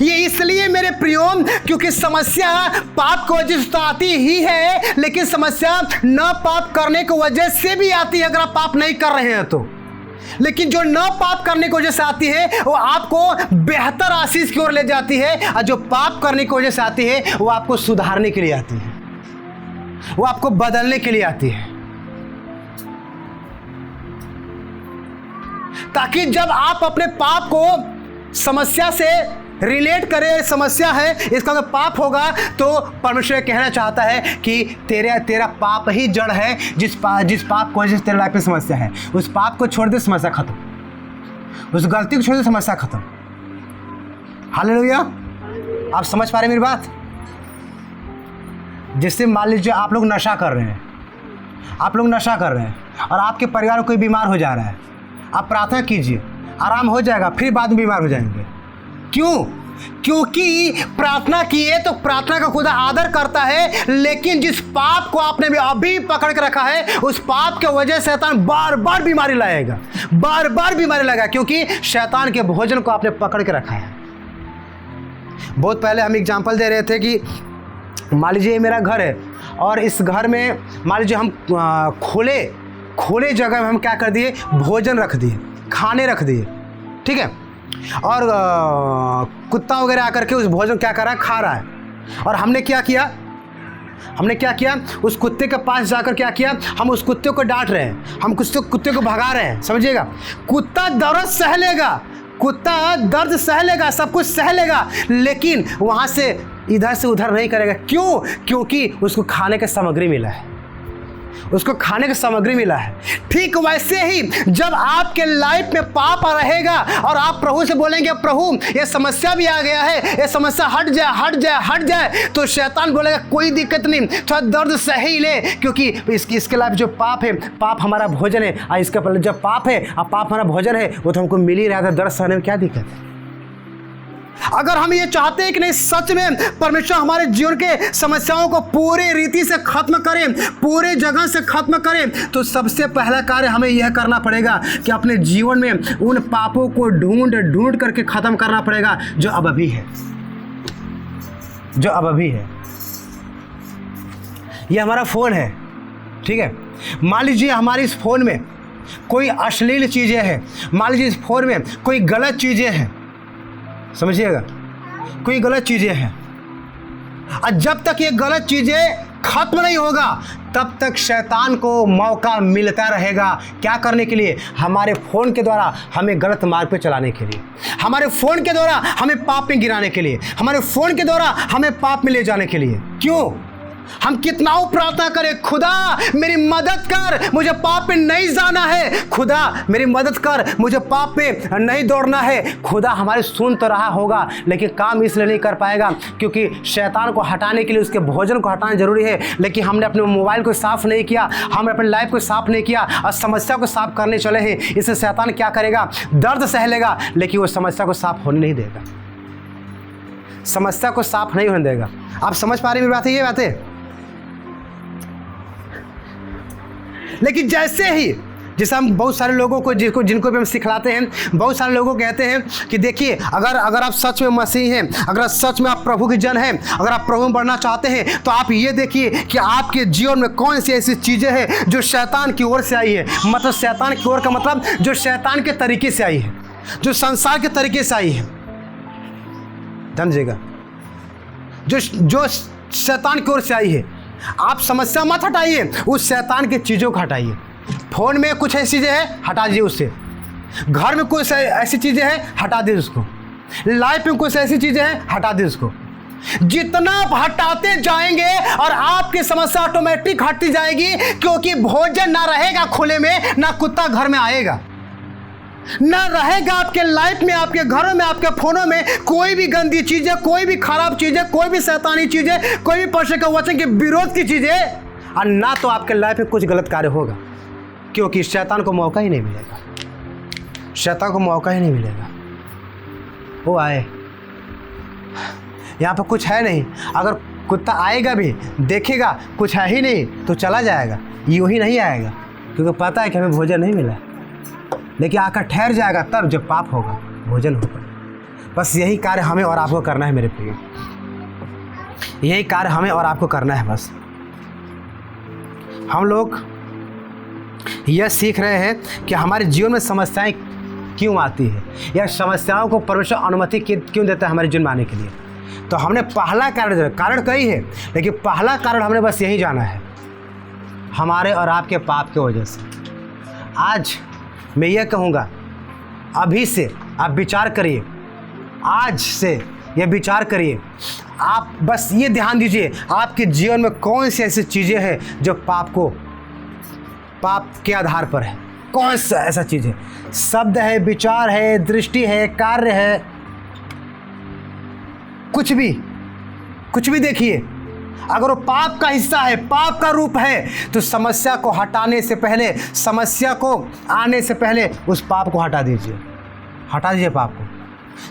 ये इसलिए मेरे प्रियो, क्योंकि समस्या पाप की वजह से तो आती ही है, लेकिन समस्या न पाप करने की वजह से भी आती है अगर आप पाप नहीं कर रहे हैं तो। लेकिन जो न पाप करने की वजह से आती है वो आपको बेहतर आशीष की ओर ले जाती है, और जो पाप करने की वजह से आती है वो आपको सुधारने के लिए आती है, वो आपको बदलने के लिए आती है। ताकि जब आप अपने पाप को समस्या से रिलेट करें, समस्या है इसका अगर पाप होगा, तो परमेश्वर कहना चाहता है कि तेरा पाप ही जड़ है, जिस पाप को वजह से तेरे लाइफ में समस्या है, उस पाप को छोड़ दे, समस्या खत्म। उस गलती को छोड़ दे, समस्या खत्म। हालेलुया। आप समझ पा रहे मेरी बात? जिससे मान लीजिए आप लोग नशा कर रहे हैं, और आपके परिवार में कोई बीमार हो जा रहा है, आप प्रार्थना कीजिए, आराम हो जाएगा, फिर बाद में बीमार हो जाएंगे। क्यों? क्योंकि प्रार्थना किए तो प्रार्थना का खुदा आदर करता है, लेकिन जिस पाप को आपने भी अभी पकड़ के रखा है, उस पाप के वजह से शैतान बार बार बीमारी लाएगा, क्योंकि शैतान के भोजन को आपने पकड़ के रखा है। बहुत पहले हम एग्जाम्पल दे रहे थे कि मान लीजिए मेरा घर है और इस घर में मान लीजिए हम खुले जगह में हम क्या कर दिए, भोजन रख दिए, खाने रख दिए, ठीक है, और कुत्ता वगैरह आकर के उस भोजन क्या कर रहा है, खा रहा है। और हमने क्या किया, उस कुत्ते के पास जाकर क्या किया, हम उस कुत्ते को डांट रहे हैं, हम कुत्ते को भगा रहे हैं। समझिएगा, कुत्ता दर्द सह लेगा, सब कुछ सह लेगा, लेकिन वहाँ से इधर से उधर नहीं करेगा। क्यों? क्योंकि उसको खाने की सामग्री मिला है। ठीक वैसे ही जब आपके लाइफ में पाप रहेगा और आप प्रभु से बोलेंगे, प्रभु ये समस्या भी आ गया है, ये समस्या हट जाए, तो शैतान बोलेगा कोई दिक्कत नहीं, थोड़ा दर्द सही ले, क्योंकि इसके लाइफ जो पाप है, पाप हमारा भोजन है, और इसके पहले जब पाप है और पाप हमारा भोजन है, वो तो हमको मिल ही रहा था, दर्द सहने में क्या दिक्कत है। अगर हम ये चाहते हैं कि नहीं सच में परमेश्वर हमारे जीवन के समस्याओं को पूरी रीति से खत्म करें, पूरे जगह से खत्म करें, तो सबसे पहला कार्य हमें यह करना पड़ेगा कि अपने जीवन में उन पापों को ढूंढ करके खत्म करना पड़ेगा जो अब अभी है। ये हमारा फ़ोन है, ठीक है। मान लीजिए हमारी इस फ़ोन में कोई अश्लील चीज़ें हैं, मान लीजिए इस फ़ोन में कोई गलत चीज़ें हैं, समझिएगा, कोई गलत चीज़ें हैं, और जब तक ये गलत चीज़ें खत्म नहीं होगा तब तक शैतान को मौका मिलता रहेगा। क्या करने के लिए? हमारे फ़ोन के द्वारा हमें गलत मार्ग पे चलाने के लिए, हमारे फ़ोन के द्वारा हमें पाप में गिराने के लिए, हमारे फ़ोन के द्वारा हमें पाप में ले जाने के लिए। क्यों? हम कितना प्रार्थना करें, खुदा मेरी मदद कर, मुझे पाप में नहीं जाना है, खुदा मेरी मदद कर, मुझे पाप में नहीं दौड़ना है। खुदा हमारे सुन तो रहा होगा, लेकिन काम इसलिए नहीं कर पाएगा क्योंकि शैतान को हटाने के लिए उसके भोजन को हटाना जरूरी है, लेकिन हमने अपने मोबाइल को साफ़ नहीं किया, हमने अपने लाइफ को साफ़ नहीं किया और समस्या को साफ़ करने चले हैं। इससे शैतान क्या करेगा? दर्द सह लेगा, लेकिन वो समस्या को साफ़ होने नहीं देगा, समस्या को साफ़ नहीं होने देगा। आप समझ पा रहे मेरी बात है? ये बात है। लेकिन जैसे हम बहुत सारे लोगों को जिनको भी हम सिखलाते हैं, बहुत सारे लोगों को कहते हैं कि देखिए, अगर आप सच में मसीह हैं, अगर सच में आप प्रभु के जन हैं, अगर आप प्रभु में बढ़ना चाहते हैं, तो आप ये देखिए कि आपके जीवन में कौन सी ऐसी चीज़ें हैं जो शैतान की ओर से आई है। मतलब शैतान की ओर का मतलब जो शैतान के तरीके से आई है, जो संसार के तरीके से आई है, समझिएगा, जो शैतान की ओर से आई है। आप समस्या मत हटाइए, उस शैतान की चीज़ों को हटाइए। फ़ोन में कुछ ऐसी चीज़ें हैं, हटा दीजिए उससे। घर में कुछ ऐसी चीज़ें हैं, हटा दीजिए उसको। लाइफ में कुछ ऐसी चीज़ें हैं, हटा दीजिए उसको। जितना आप हटाते जाएंगे और आपकी समस्या ऑटोमेटिक हटती जाएगी, क्योंकि भोजन ना रहेगा खुले में, ना कुत्ता घर में आएगा, ना रहेगा आपके लाइफ में, आपके घरों में, आपके फोनों में कोई भी गंदी चीज़ें, कोई भी खराब चीज़ें, कोई भी शैतानी चीज़ें, कोई भी परमेश्वर के वचन के विरोध की चीज़ें और ना तो आपके लाइफ में कुछ गलत कार्य होगा, क्योंकि शैतान को मौका ही नहीं मिलेगा, शैतान को मौका ही नहीं मिलेगा। वो आए, यहाँ पर कुछ है नहीं, अगर कुत्ता आएगा भी देखेगा कुछ है ही नहीं तो चला जाएगा, यूँ ही नहीं आएगा, क्योंकि पता है कि हमें भोजन नहीं मिला। लेकिन आकर ठहर जाएगा तब जब पाप होगा, भोजन होगा। बस यही कार्य हमें और आपको करना है मेरे प्रिय, यही कार्य हमें और आपको करना है। बस हम लोग यह सीख रहे हैं कि हमारे जीवन में समस्याएं क्यों आती है, या समस्याओं को परमेश्वर अनुमति क्यों देता है हमारे जीवन में आने के लिए। तो हमने पहला कारण कई है, लेकिन पहला कारण हमने बस यही जाना है, हमारे और आपके पाप की वजह से। आज मैं यह कहूँगा, अभी से आप विचार करिए, आज से यह विचार करिए, आप बस ये ध्यान दीजिए आपके जीवन में कौन सी ऐसी चीज़ें हैं जो पाप के आधार पर है। कौन सा ऐसा चीज़ है, शब्द है, विचार है, दृष्टि है, कार्य है, कुछ भी देखिए। अगर वो पाप का हिस्सा है, पाप का रूप है, तो समस्या को हटाने से पहले, समस्या को आने से पहले उस पाप को हटा दीजिए, हटा दीजिए पाप को।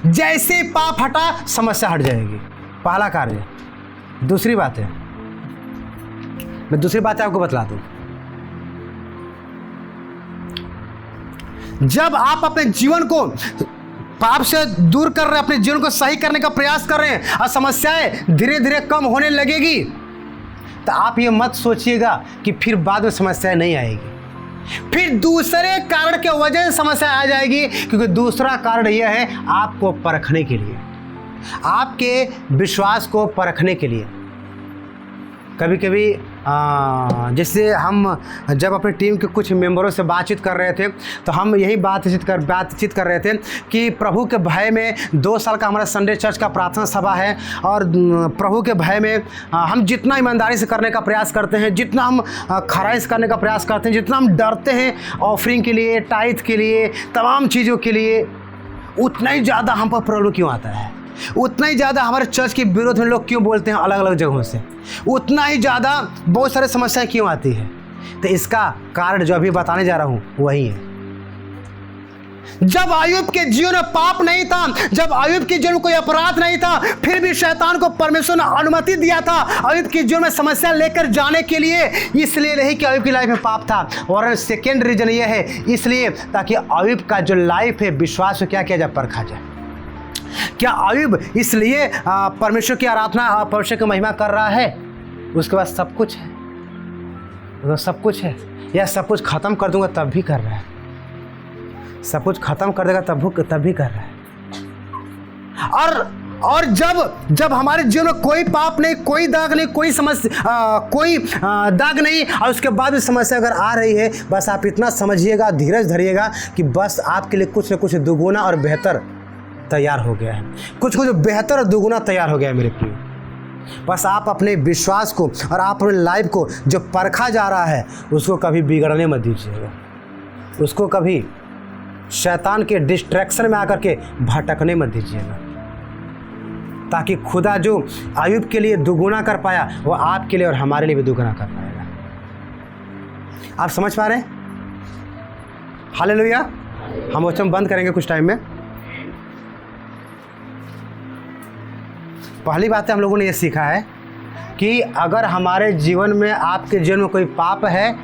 जैसे पाप हटा समस्या हट जाएगी, पहला कार्य। दूसरी बात है, मैं दूसरी बात आपको बतला दूं, जब आप अपने जीवन को पाप से दूर कर रहे हैं, अपने जीवन को सही करने का प्रयास कर रहे हैं और समस्याएं धीरे धीरे कम होने लगेगी, तो आप ये मत सोचिएगा कि फिर बाद में समस्याएं नहीं आएगी, फिर दूसरे कारण के वजह से समस्या आ जाएगी। क्योंकि दूसरा कारण यह है आपको परखने के लिए, आपके विश्वास को परखने के लिए। कभी कभी जैसे हम जब अपनी टीम के कुछ मेंबरों से बातचीत कर रहे थे, तो हम यही बातचीत कर रहे थे कि प्रभु के भय में 2 साल का हमारा संडे चर्च का प्रार्थना सभा है, और प्रभु के भय में हम जितना ईमानदारी से करने का प्रयास करते हैं, जितना हम खराई से करने का प्रयास करते हैं, जितना हम डरते हैं ऑफरिंग के लिए, टाइथ के लिए, तमाम चीज़ों के लिए, उतना ही ज़्यादा हम पर प्रॉब्लम क्यों आता है, उतना ही ज़्यादा हमारे चर्च के विरोध में लोग क्यों बोलते हैं अलग अलग जगहों से, उतना ही ज़्यादा बहुत सारे समस्याएं क्यों आती है। तो इसका कारण जो अभी बताने जा रहा हूँ वही है। जब अय्यूब के जीवन में पाप नहीं था, जब अय्यूब के जीवन में कोई अपराध नहीं था, फिर भी शैतान को परमेश्वर ने अनुमति दिया था अय्यूब के जीवन में समस्या लेकर जाने के लिए। इसलिए नहीं कि अय्यूब की लाइफ में पाप था, और सेकेंड रीजन ये है, इसलिए ताकि अय्यूब का जो लाइफ है विश्वास को क्या किया जाए, परखा जाए। क्या अय्यूब इसलिए परमेश्वर की आराधना, परमेश्वर की महिमा कर रहा है, उसके बाद सब कुछ है, तो सब कुछ है, या सब कुछ खत्म कर दूंगा तब भी कर रहा है, सब कुछ खत्म कर देगा तब भी कर रहा है। और जब हमारे जीवन में कोई पाप नहीं, कोई दाग नहीं, कोई समस्या, कोई दाग नहीं, और उसके बाद भी समस्या अगर आ रही है, बस आप इतना समझिएगा, धीरज धरिएगा कि बस आपके लिए कुछ न कुछ दुगुना और बेहतर तैयार हो गया है, कुछ बेहतर और दुगुना तैयार हो गया है मेरे प्रिय। बस आप अपने विश्वास को और आप अपने लाइफ को जो परखा जा रहा है उसको कभी बिगड़ने मत दीजिएगा, उसको कभी शैतान के डिस्ट्रैक्शन में आकर के भटकने मत दीजिएगा, ताकि खुदा जो अय्यूब के लिए दुगुना कर पाया वो आपके लिए और हमारे लिए भी दुगुना कर पाएगा। आप समझ पा रहे हैं? हालेलुया। हम वचन बंद करेंगे कुछ टाइम में। पहली बात है हम लोगों ने ये सीखा है कि अगर हमारे जीवन में, आपके जीवन में कोई पाप है,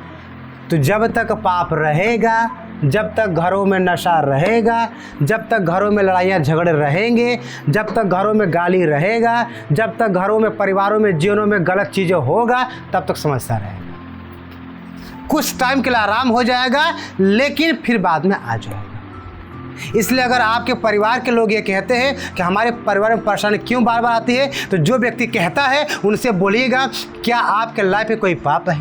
तो जब तक पाप रहेगा, जब तक घरों में नशा रहेगा, जब तक घरों में लड़ाइयाँ झगड़े रहेंगे, जब तक घरों में गाली रहेगा, जब तक घरों में, परिवारों में, जीवनों में गलत चीज़ें होगा, तब तक समस्या रहेगा। कुछ टाइम के लिए आराम हो जाएगा, लेकिन फिर बाद में आ जाएगा। इसलिए अगर आपके परिवार के लोग ये कहते हैं कि हमारे परिवार में परेशानी क्यों बार बार आती है, तो जो व्यक्ति कहता है उनसे बोलिएगा, क्या आपके लाइफ में कोई पाप है?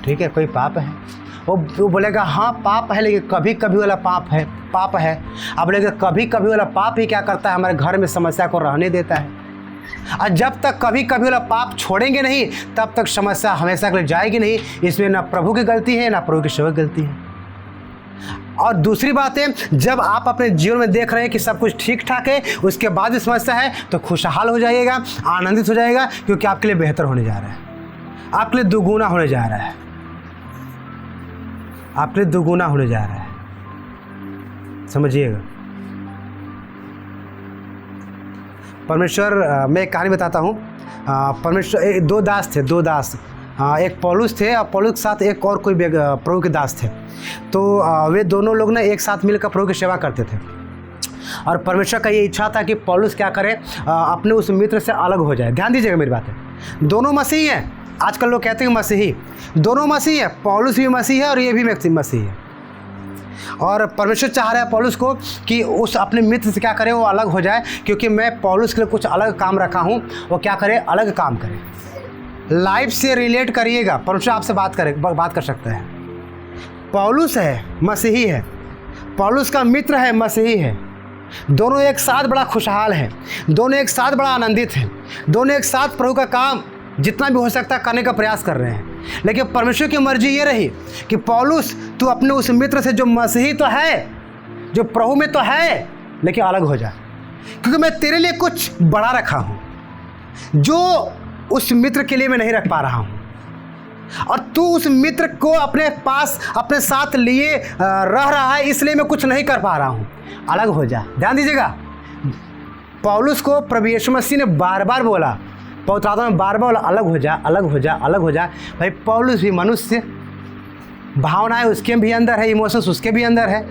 ठीक है, कोई पाप है? वो बोलेगा हाँ पाप है, लेकिन कभी कभी वाला पाप है। अब बोलेगा कभी कभी वाला पाप ही क्या करता है, हमारे घर में समस्या को रहने देता है। और जब तक कभी कभी वाला पाप छोड़ेंगे नहीं, तब तक समस्या हमेशा के लिए जाएगी नहीं। इसमें ना प्रभु की गलती है, ना प्रभु के सेवक की गलती है। और दूसरी बात है, जब आप अपने जीवन में देख रहे हैं कि सब कुछ ठीक ठाक है, उसके बाद भी समस्या है, तो खुशहाल हो जाइएगा, आनंदित हो जाइएगा, क्योंकि आपके लिए बेहतर होने जा रहा है। आपके लिए दुगुना होने जा रहा है, आपके लिए दुगुना होने जा रहा है, समझिएगा। परमेश्वर, मैं एक कहानी बताता हूँ। परमेश्वर, दो दास थे, दो दास, एक पौलुस थे और पौलुस के साथ एक और कोई प्रभु के दास थे। तो वे दोनों लोग ना एक साथ मिलकर प्रभु की सेवा करते थे। और परमेश्वर का ये इच्छा था कि पौलुस क्या करे, अपने उस मित्र से अलग हो जाए। ध्यान दीजिएगा मेरी बात है, दोनों मसीही हैं। आजकल लोग कहते हैं मसीही, दोनों मसीही है, पौलुस भी मसीही है और ये भी मसीही है। और परमेश्वर चाह रहा है पौलुस को कि उस अपने मित्र से क्या करे, वो अलग हो जाए, क्योंकि मैं पौलुस के लिए कुछ अलग काम रखा हूँ। वो क्या करे, अलग काम करे। लाइफ से रिलेट करिएगा, परमेश्वर आपसे बात कर सकता है। पौलुस है, मसीही है, पौलुस का मित्र है, मसीही है। दोनों एक साथ बड़ा खुशहाल है, दोनों एक साथ बड़ा आनंदित है, दोनों एक साथ प्रभु का काम जितना भी हो सकता है करने का प्रयास कर रहे हैं। लेकिन परमेश्वर की मर्जी ये रही कि पौलुस, तू अपने उस मित्र से जो मसीही तो है, जो प्रभु में तो है, लेकिन अलग हो जा, क्योंकि मैं तेरे लिए कुछ बड़ा रखा हूँ जो उस मित्र के लिए मैं नहीं रख पा रहा हूँ। और तू उस मित्र को अपने पास, अपने साथ लिए रह रहा है, इसलिए मैं कुछ नहीं कर पा रहा हूँ, अलग हो जा। ध्यान दीजिएगा, पौलुस को प्रभु यीशु मसीह ने बार बार बोला, पवित्र आत्मा में बार बार बोला, अलग हो जा, अलग हो जा, अलग हो जा। भाई पौलुस भी मनुष्य, भावनाएं उसके भी अंदर है, इमोशंस उसके भी अंदर है।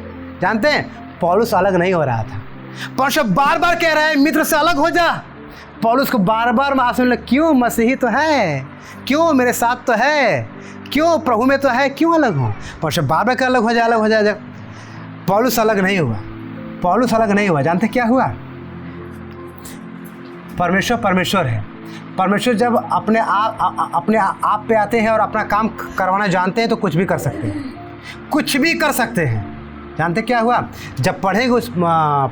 जानते हैं, पौलुस अलग नहीं हो रहा था। परमेश्वर बार बार कह रहा है मित्र से अलग हो जा। पौलुस को बार बार मासूम लगा, क्यों मसीही तो है, क्यों मेरे साथ तो है, क्यों प्रभु में तो है, क्यों अलग हो। परमेश्वर बार बार कह अलग हो जा, अलग हो जा। पौलुस अलग नहीं हुआ, पौलुस अलग नहीं हुआ। जानते क्या हुआ, परमेश्वर है। परमेश्वर जब अपने आप पे आते हैं और अपना काम करवाना जानते हैं तो कुछ भी कर सकते हैं, कुछ भी कर सकते हैं। जानते क्या हुआ, जब पढ़ेंगे उस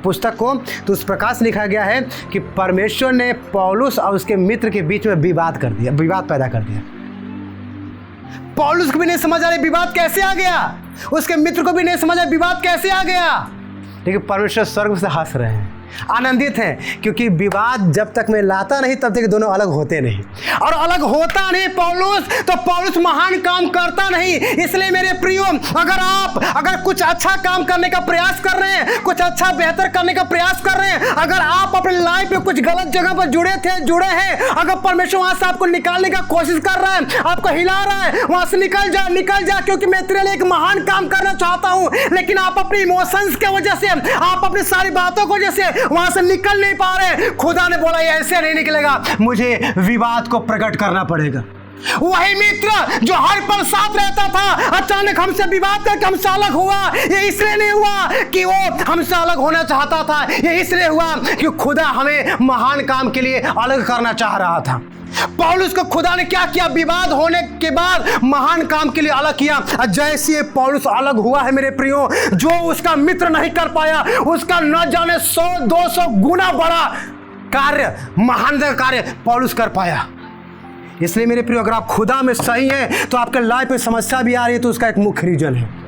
पुस्तक को तो उस प्रकार से लिखा गया है कि परमेश्वर ने पौलुस और उसके मित्र के बीच में विवाद पैदा कर दिया। पौलुस को भी नहीं समझ आ रहा विवाद कैसे आ गया, उसके मित्र को भी नहीं समझ आ विवाद कैसे आ गया, लेकिन परमेश्वर स्वर्ग से हंस रहे हैं, आनंदित हैं, क्योंकि विवाद जब तक मैं लाता नहीं तब तक दोनों अलग होते नहीं। और अलग होता नहीं पौलुस तो पौलुस महान काम करता नहीं। इसलिए मेरे प्रियो, अगर कुछ अच्छा काम करने का प्रयास कर रहे हैं, कुछ अच्छा बेहतर करने का प्रयास कर रहे हैं, अगर आप अपने लाइफ में कुछ गलत जगह पर जुड़े हैं, अगर परमेश्वर वहां से आपको निकालने का कोशिश कर रहा है, आपको हिला रहा है, वहां से निकल जा, क्योंकि मैं तेरे लिए एक महान काम करना चाहता हूं, लेकिन आप अपने इमोशंस की वजह से, आप अपनी सारी बातों की वजह से वहां से निकल नहीं पा रहे। खुदा ने बोला ये ऐसे नहीं निकलेगा, मुझे विवाद को प्रकट करना पड़ेगा। वही मित्र जो हर पल साथ रहता था, अचानक हमसे विवाद करके हमसे अलग हुआ। ये इसलिए नहीं हुआ कि वो हमसे अलग होना चाहता था, ये इसलिए हुआ कि खुदा हमें महान काम के लिए अलग करना चाह रहा था। पौलुस को खुदा ने क्या किया, विवाद होने के बाद महान काम के लिए अलग किया। जैसे पौलुस अलग हुआ है मेरे प्रियो, जो उसका मित्र नहीं कर पाया, उसका न जाने 100-200 गुना बड़ा कार्य, महान कार्य पौलुस कर पाया। इसलिए मेरे प्रियो, अगर आप खुदा में सही हैं तो आपके लाइफ में समस्या भी आ रही है तो उसका एक मुख्य रीजन है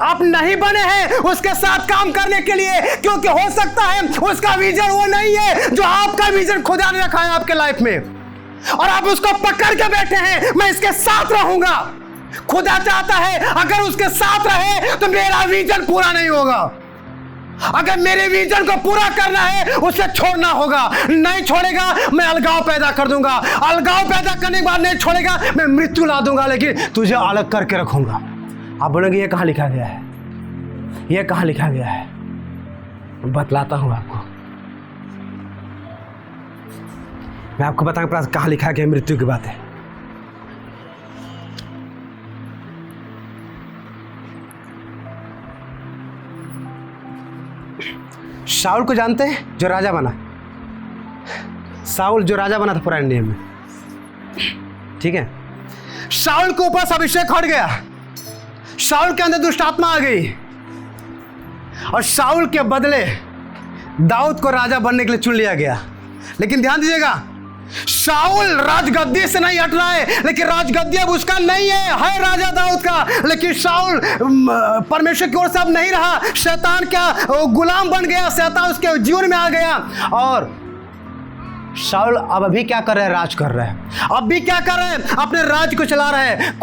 आप नहीं बने हैं उसके साथ काम करने के लिए, क्योंकि हो सकता है उसका विजन वो नहीं है जो आपका विजन खुदा ने रखा है आपके लाइफ में, और आप उसको पकड़ के बैठे हैं, मैं इसके साथ रहूंगा। खुदा चाहता है अगर उसके साथ रहे तो मेरा विजन पूरा नहीं होगा। अगर मेरे विजन को पूरा करना है उसे छोड़ना होगा, नहीं छोड़ेगा मैं अलगाव पैदा कर दूंगा, अलगाव पैदा करने के बाद नहीं छोड़ेगा मैं मृत्यु ला दूंगा, लेकिन तुझे अलग करके रखूंगा। आप बोलेंगे ये कहाँ लिखा गया है, ये कहाँ लिखा गया है? बतलाता हूं आपको, मैं आपको बताऊंगा कहाँ लिखा गया मृत्यु की बात है। शाऊल को जानते हैं, जो राजा बना, शाऊल जो राजा बना था पुराने नियम में, ठीक है। शाऊल के ऊपर अभिषेक हट गया, शाऊल के अंदर दुष्ट आत्मा आ गई, और शाऊल के बदले दाऊद को राजा बनने के लिए चुन लिया गया। लेकिन ध्यान दीजिएगा, शाऊल राजगद्दी से नहीं हट रहा है, लेकिन राजगद्दी अब उसका नहीं है राजा दाऊद का। लेकिन शाऊल परमेश्वर की ओर से अब नहीं रहा, शैतान का गुलाम बन गया, शैतान उसके जीवन में आ गया, और शाऊल अब भी क्या कर रहे हैं? राज कर रहे हैं। अब भी क्या कर रहे हैं? अपने राज को चला रहे हैं।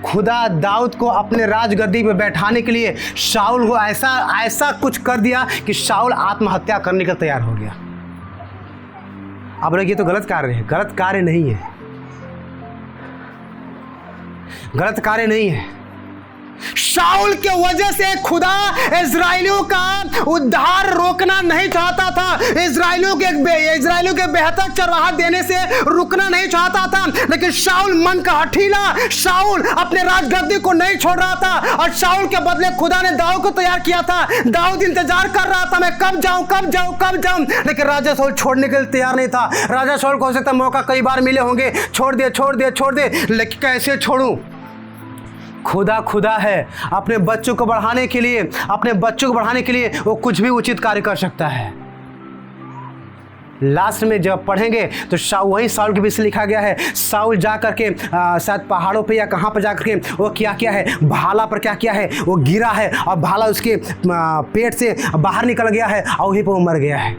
खुदा दाऊद को अपने राजगद्दी पे बैठाने के लिए शाऊल को ऐसा कुछ कर दिया कि शाऊल आत्महत्या करने का तैयार हो गया। अब ये तो गलत कार्य है। गलत कार्य नहीं है, गलत कार्य नहीं है। शाऊल के वजह से खुदा इजराइलियों का उद्धार रोकना नहीं चाहता था। इजराइलियों के बेहतर चरवाहा देने से रुकना नहीं चाहता था, लेकिन शाऊल मन का हठीला, शाऊल अपने राजगद्दी को नहीं छोड़ रहा था। और शाऊल के बदले खुदा ने दाऊद को तैयार किया था। दाऊद इंतजार कर रहा था, मैं कब जाऊं, लेकिन राजा शाऊल छोड़ने के लिए तैयार नहीं था। राजा शाऊल को हो सकता मौका कई बार मिले होंगे, छोड़ दे, लेकिन कैसे छोड़ूं? खुदा है। अपने बच्चों को बढ़ाने के लिए वो कुछ भी उचित कार्य कर सकता है। लास्ट में जब पढ़ेंगे तो वही शाऊल के विषय लिखा गया है। शाऊल जा करके शायद पहाड़ों पे या कहाँ पर जा करके वो क्या किया है, भाला पर क्या किया है, वो गिरा है और भाला उसके पेट से बाहर निकल गया है और वहीं पर वो मर गया है।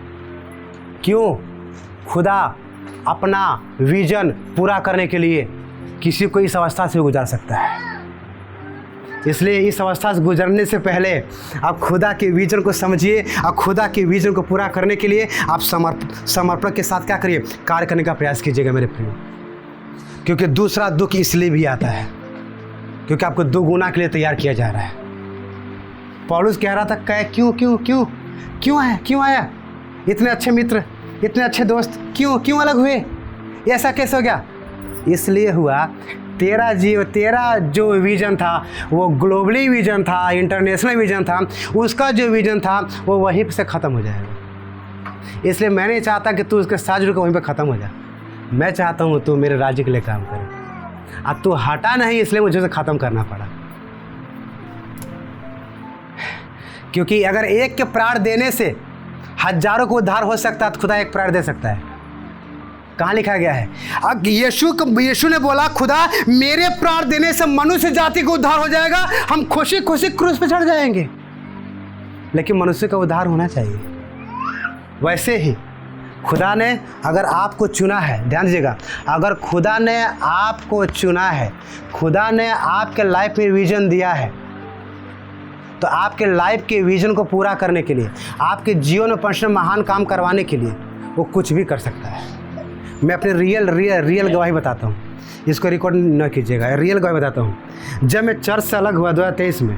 क्यों? खुदा अपना विजन पूरा करने के लिए किसी को इस अवस्था से गुजार सकता है। इसलिए इस अवस्था से गुजरने से पहले आप खुदा के विजन को समझिए और खुदा के विजन को पूरा करने के लिए आप समर्पण के साथ क्या करिए, कार्य करने का प्रयास कीजिएगा मेरे प्रिय। क्योंकि दूसरा दुख इसलिए भी आता है क्योंकि आपको दुगुना के लिए तैयार किया जा रहा है। पौलुस कह रहा था क्यों आया? इतने अच्छे मित्र, इतने अच्छे दोस्त क्यों अलग हुए? ऐसा कैसे हो गया? इसलिए हुआ तेरा जो विजन था वो ग्लोबली विजन था, इंटरनेशनल विजन था, उसका जो विजन था वो वहीं से ख़त्म हो जाएगा। इसलिए मैं नहीं चाहता कि तू उसके साथ जुड़ कर वहीं पे ख़त्म हो जा। मैं चाहता हूँ तू मेरे राज्य के लिए काम करे। अब तू हटा नहीं, इसलिए मुझे उसे ख़त्म करना पड़ा। क्योंकि अगर एक के प्राण देने से हजारों को उद्धार हो सकता है तो खुदा एक प्राण दे सकता है। कहाँ लिखा गया है? अब यीशु ने बोला खुदा मेरे प्राण देने से मनुष्य जाति को उद्धार हो जाएगा, हम खुशी क्रूस पे चढ़ जाएंगे। लेकिन मनुष्य का उद्धार होना चाहिए। वैसे ही खुदा ने अगर आपको चुना है, ध्यान दीजिएगा, अगर खुदा ने आपको चुना है, खुदा ने आपके लाइफ में विजन दिया है, तो आपके लाइफ के विजन को पूरा करने के लिए, आपके जीवन में परमेश्वर महान काम करवाने के लिए वो कुछ भी कर सकता है। मैं अपने रियल गवाही बताता हूँ, इसको रिकॉर्ड न कीजिएगा, रियल गवाही बताता हूँ। जब मैं चर्च से अलग हुआ 2023 में,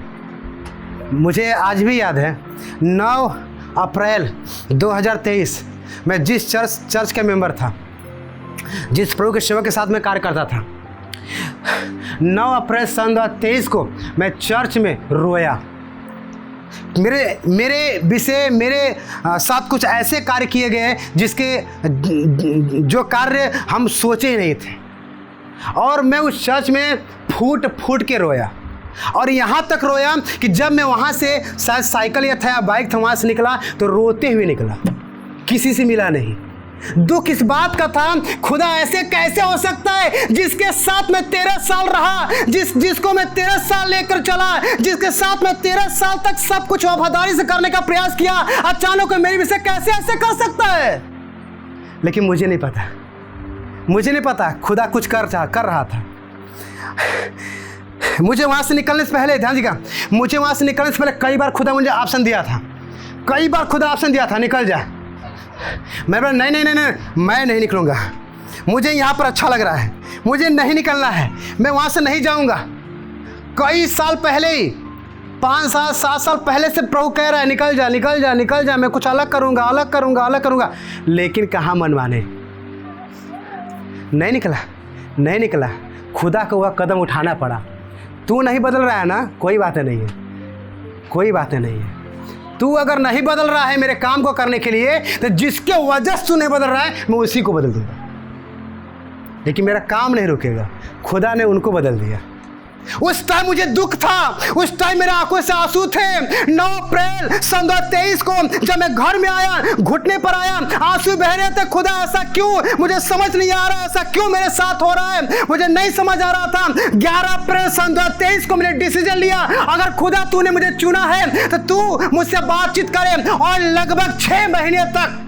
मुझे आज भी याद है 9 अप्रैल 2023 मैं जिस चर्च का मेंबर था, जिस प्रभु के सेवा के साथ मैं कार्य करता था, 9 अप्रैल सन 2023 को मैं चर्च में रोया। मेरे साथ कुछ ऐसे कार्य किए गए जिसके जो कार्य हम सोचे ही नहीं थे, और मैं उस चर्च में फूट के रोया। और यहाँ तक रोया कि जब मैं वहाँ से शायद साइकिल या बाइक था, वहाँ से निकला तो रोते हुए निकला, किसी से मिला नहीं। दुख इस बात का था, खुदा ऐसे कैसे हो सकता है जिसके साथ मैं 13 साल रहा, जिसको मैं 13 साल लेकर चला, जिसके साथ मैं 13 साल तक सब कुछ वफादारी से करने का प्रयास किया, अचानक मेरे विषय कैसे ऐसे कर सकता है? लेकिन मुझे नहीं पता खुदा कुछ कर रहा था। मुझे वहां से निकलने से पहले, ध्यान दीजिएगा, मुझे वहां से निकलने से पहले कई बार खुदा मुझे ऑप्शन दिया था, निकल जा। मैं बोला नहीं, मैं नहीं निकलूँगा, मुझे यहाँ पर अच्छा लग रहा है, मुझे नहीं निकलना है, मैं वहाँ से नहीं जाऊँगा। कई साल पहले ही, 5 साल 7 साल पहले से प्रभु कह रहा है निकल जा, मैं कुछ अलग करूँगा। लेकिन कहाँ मन माने, नहीं निकला। खुदा को वह कदम उठाना पड़ा। तू नहीं बदल रहा है ना, कोई बातें नहीं है। तू अगर नहीं बदल रहा है मेरे काम को करने के लिए, तो जिसके वजह से तू नहीं बदल रहा है मैं उसी को बदल दूंगा। लेकिन मेरा काम नहीं रुकेगा। खुदा ने उनको बदल दिया। उस टाइम मुझे दुख था, उस टाइम मेरे आंखों से आंसू थे। 9 अप्रैल सन 2023 को जब मैं घर में आया, घुटने पर आया, आंसू बह रहे थे। खुदा ऐसा क्यों? मुझे समझ नहीं आ रहा, ऐसा क्यों मेरे साथ हो रहा है, मुझे नहीं समझ आ रहा था। 11 अप्रैल सन 2023 को मैंने डिसीजन लिया, अगर खुदा तूने मुझे चुना है तो तू मुझसे बातचीत करे। और लगभग 6 महीने तक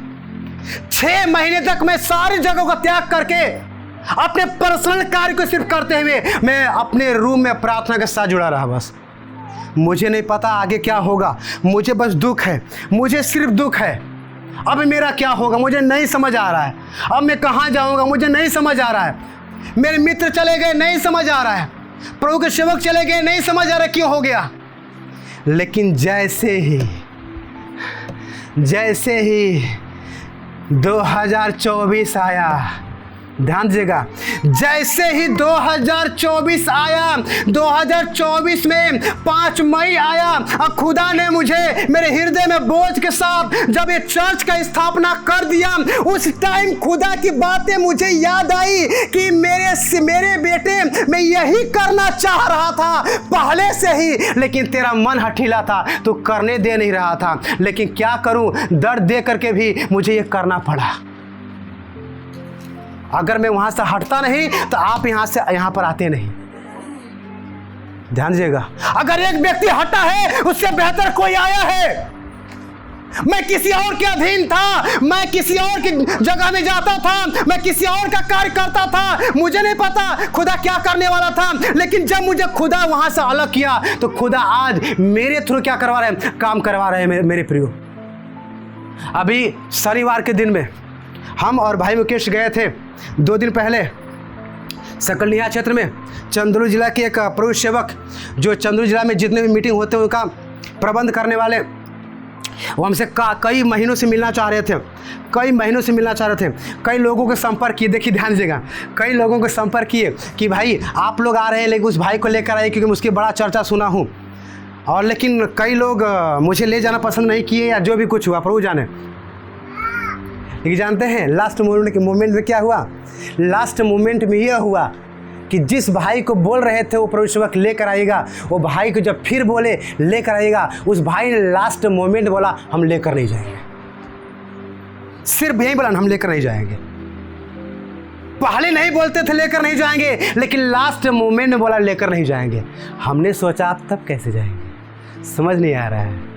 6 महीने तक मैं सारी जगहों का त्याग करके अपने पर्सनल कार्य को सिर्फ करते हुए मैं अपने रूम में प्रार्थना के साथ जुड़ा रहा। बस मुझे नहीं पता आगे क्या होगा, मुझे बस दुख है, मुझे सिर्फ दुख है। अब मेरा क्या होगा मुझे नहीं समझ आ रहा है, अब मैं कहाँ जाऊँगा मुझे नहीं समझ आ रहा है। मेरे मित्र चले गए, नहीं समझ आ रहा है, प्रभु के सेवक चले गए, नहीं समझ आ रहा क्यों हो गया। लेकिन जैसे ही 2024 आया, ध्यान दीजिएगा, जैसे ही 2024 आया, 2024 में 5 मई आया और खुदा ने मुझे मेरे हृदय में बोझ के साथ जब ये चर्च का स्थापना कर दिया, उस टाइम खुदा की बातें मुझे याद आई कि मेरे बेटे मैं यही करना चाह रहा था पहले से ही, लेकिन तेरा मन हठीला था, तो करने दे नहीं रहा था। लेकिन क्या करूं, दर्द दे करके भी मुझे ये करना पड़ा। अगर मैं वहां से हटता नहीं तो आप यहां पर आते नहीं। ध्यान दीजिएगा, अगर एक व्यक्ति हटा है उससे बेहतर कोई आया है। मैं किसी और के अधीन था, मैं किसी और की जगह में जाता था, मैं किसी और का कार्य करता था, मुझे नहीं पता खुदा क्या करने वाला था। लेकिन जब मुझे खुदा वहां से अलग किया तो खुदा आज मेरे थ्रू क्या करवा रहे हैं, काम करवा रहे हैं। मेरे प्रियो, अभी शनिवार के दिन में हम और भाई मुकेश गए थे 2 दिन पहले सकलनिया क्षेत्र में। चंदौली जिला के एक प्रभु सेवक जो चंदौली जिला में जितने भी मीटिंग होते हैं उनका प्रबंध करने वाले, वो हमसे कई महीनों से मिलना चाह रहे थे, कई लोगों के संपर्क किए। देखिए ध्यान दीजिएगा, कई लोगों के संपर्क किए कि भाई आप लोग आ रहे हैं लेकिन उस भाई को लेकर आए, क्योंकि मैं उसकी बड़ा चर्चा सुना हूँ। और लेकिन कई लोग मुझे ले जाना पसंद नहीं किए, या जो भी कुछ हुआ प्रभु जाने। लेकिन जानते हैं लास्ट मोमेंट में क्या हुआ? लास्ट मोमेंट में यह हुआ कि जिस भाई को बोल रहे थे वो प्रभु सेवक लेकर आएगा, वो भाई को जब फिर बोले लेकर आएगा, उस भाई ने लास्ट मोमेंट बोला हम लेकर नहीं जाएंगे। सिर्फ यही बोला, हम लेकर नहीं जाएंगे। पहले नहीं बोलते थे लेकर नहीं जाएंगे, लेकिन लास्ट मोमेंट में बोला लेकर नहीं जाएंगे। हमने सोचा आप तब कैसे जाएंगे, समझ नहीं आ रहा है।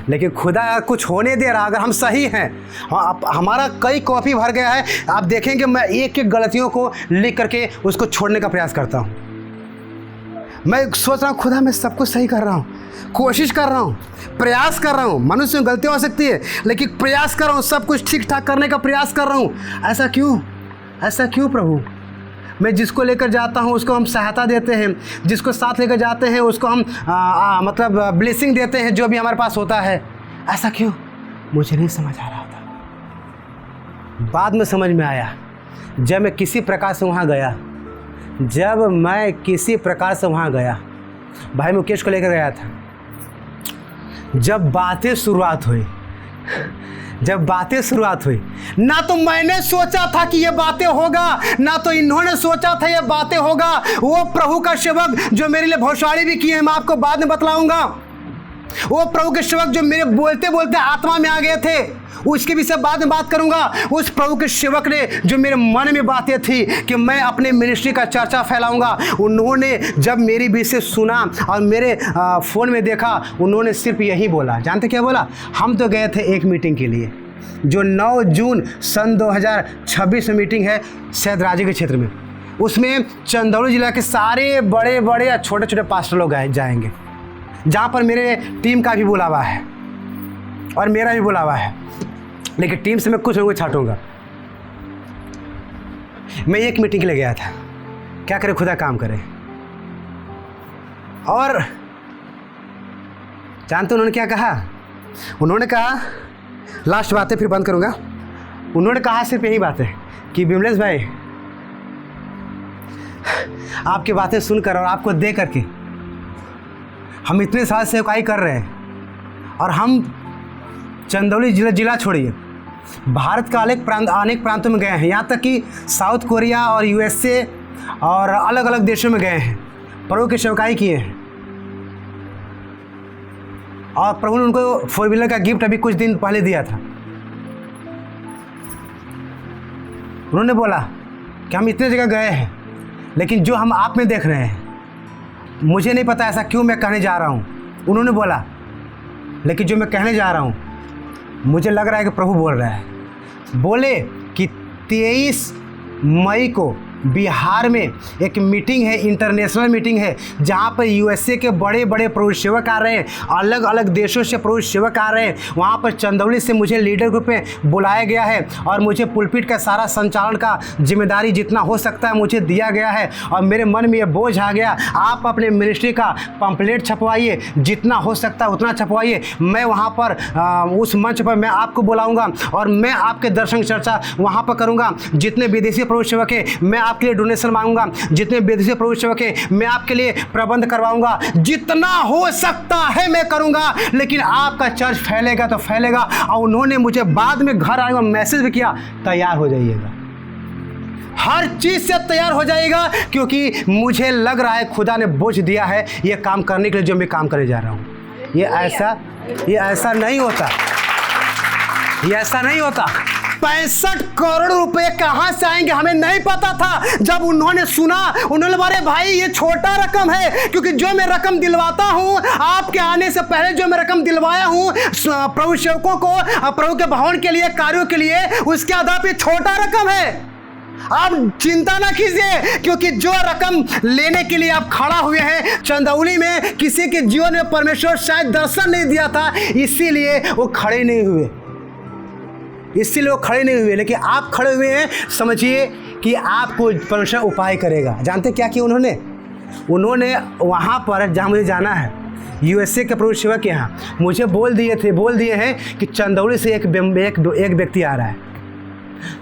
लेकिन खुदा कुछ होने दे रहा। अगर हम सही हैं, हमारा कई कॉपी भर गया है, आप देखेंगे मैं एक एक गलतियों को लिख करके उसको छोड़ने का प्रयास करता हूँ। मैं सोच रहा हूँ खुदा मैं सब कुछ सही कर रहा हूँ, कोशिश कर रहा हूँ, प्रयास कर रहा हूँ। मनुष्य में गलतियाँ हो सकती है, लेकिन प्रयास कर रहा हूँ, सब कुछ ठीक ठाक करने का प्रयास कर रहा हूँ। ऐसा क्यों प्रभु? मैं जिसको लेकर जाता हूँ उसको हम सहायता देते हैं, जिसको साथ लेकर जाते हैं उसको हम मतलब ब्लेसिंग देते हैं, जो भी हमारे पास होता है। ऐसा क्यों? मुझे नहीं समझ आ रहा था। बाद में समझ में आया, जब मैं किसी प्रकार से वहाँ गया, भाई मुकेश को लेकर गया था। जब बातें शुरुआत हुई, ना तो मैंने सोचा था कि ये बातें होगा, ना तो इन्होंने सोचा था ये बातें होगा। वो प्रभु का सेवक जो मेरे लिए भविष्यवाणी भी किए हैं, मैं आपको बाद में बतलाऊंगा। वो प्रभु के सेवक जो मेरे बोलते बोलते आत्मा में आ गए थे, उसके विषय बाद में बात करूंगा। उस प्रभु के सेवक ने जो मेरे मन में बातें थी कि मैं अपने मिनिस्ट्री का चर्चा फैलाऊंगा, उन्होंने जब मेरी विषय सुना और मेरे फ़ोन में देखा, उन्होंने सिर्फ यही बोला। जानते क्या बोला? हम तो गए थे एक मीटिंग के लिए, जो 9 जून सन 2026 में मीटिंग है सैदराजी के क्षेत्र में। उसमें चंदौली जिला के सारे बड़े बड़े या छोटे छोटे पास्टर लोग जाएंगे, जहाँ पर मेरे टीम का भी बुलावा है और मेरा भी बुलावा है। लेकिन टीम से मैं कुछ ना कुछ छाटूंगा। मैं एक मीटिंग के लिए गया था, क्या करे खुदा काम करे। और जानते उन्होंने क्या कहा? उन्होंने कहा, लास्ट बातें फिर बंद करूंगा। उन्होंने कहा सिर्फ यही बात है कि विमलेश भाई, आपकी बातें सुनकर और आपको दे करके हम इतने साल सेवकाई कर रहे हैं, और हम चंदौली जिला छोड़िए भारत का अनेक प्रांतों में गए हैं, यहाँ तक कि साउथ कोरिया और USA और अलग अलग देशों में गए हैं, प्रभु की सेवकाई किए हैं। और प्रभु ने उनको 4 व्हीलर का गिफ्ट अभी कुछ दिन पहले दिया था। उन्होंने बोला कि हम इतने जगह गए हैं, लेकिन जो हम आप में देख रहे हैं, मुझे नहीं पता ऐसा क्यों मैं कहने जा रहा हूँ। उन्होंने बोला, लेकिन जो मैं कहने जा रहा हूँ मुझे लग रहा है कि प्रभु बोल रहा है। बोले कि 23 मई को बिहार में एक मीटिंग है, इंटरनेशनल मीटिंग है, जहाँ पर यूएसए के बड़े बड़े प्रभु सेवक आ रहे हैं, अलग अलग देशों से प्रभु सेवक आ रहे हैं। वहाँ पर चंदौली से मुझे लीडर ग्रुप में बुलाया गया है और मुझे पुलपिट का सारा संचालन का जिम्मेदारी जितना हो सकता है मुझे दिया गया है। और मेरे मन में ये बोझ आ गया, आप अपने मिनिस्ट्री का पंपलेट छपवाइए, जितना हो सकता है उतना छपवाइए। मैं वहाँ पर उस मंच पर मैं आपको बुलाऊँगा और मैं आपके दर्शन चर्चा वहाँ पर करूँगा। जितने विदेशी प्रभु सेवक है मैं आपके लिए डोनेशन मांगूंगा, जितने विदेशी प्रभु सेवक है मैं आपके लिए प्रबंध करवाऊंगा, जितना हो सकता है मैं करूंगा। लेकिन आपका चर्च फैलेगा तो फैलेगा। और उन्होंने मुझे बाद में घर आने का मैसेज भी किया, तैयार हो जाइएगा, हर चीज से तैयार हो जाएगा, क्योंकि मुझे लग रहा है खुदा ने बोझ दिया है ये काम करने के लिए जो मैं काम करने जा रहा हूं। ये ऐसा नहीं होता, ये ऐसा नहीं होता। 65 करोड़ रुपए कहां से आएंगे हमें नहीं पता था। जब उन्होंने सुना, उन्होंने बोले भाई ये छोटा रकम है, क्योंकि जो मैं रकम दिलवाता हूं आपके आने से पहले जो मैं रकम दिलवाया हूं प्रभु सेवकों को प्रभु के भवन के लिए, कार्यों के लिए, उसके आधार पर छोटा रकम है। आप चिंता ना कीजिए, क्योंकि जो रकम लेने के लिए आप खड़ा हुए हैं, चंदौली में किसी के जीवन में परमेश्वर शायद दर्शन नहीं दिया था, इसीलिए वो खड़े नहीं हुए, लेकिन आप खड़े हुए हैं। समझिए कि आपको परमेश्वर उपाय करेगा। जानते क्या किया उन्होंने वहाँ पर जहाँ मुझे जाना है, यूएसए के प्रभु सेवक के यहाँ, मुझे बोल दिए हैं कि चंदौली से एक व्यक्ति आ रहा है।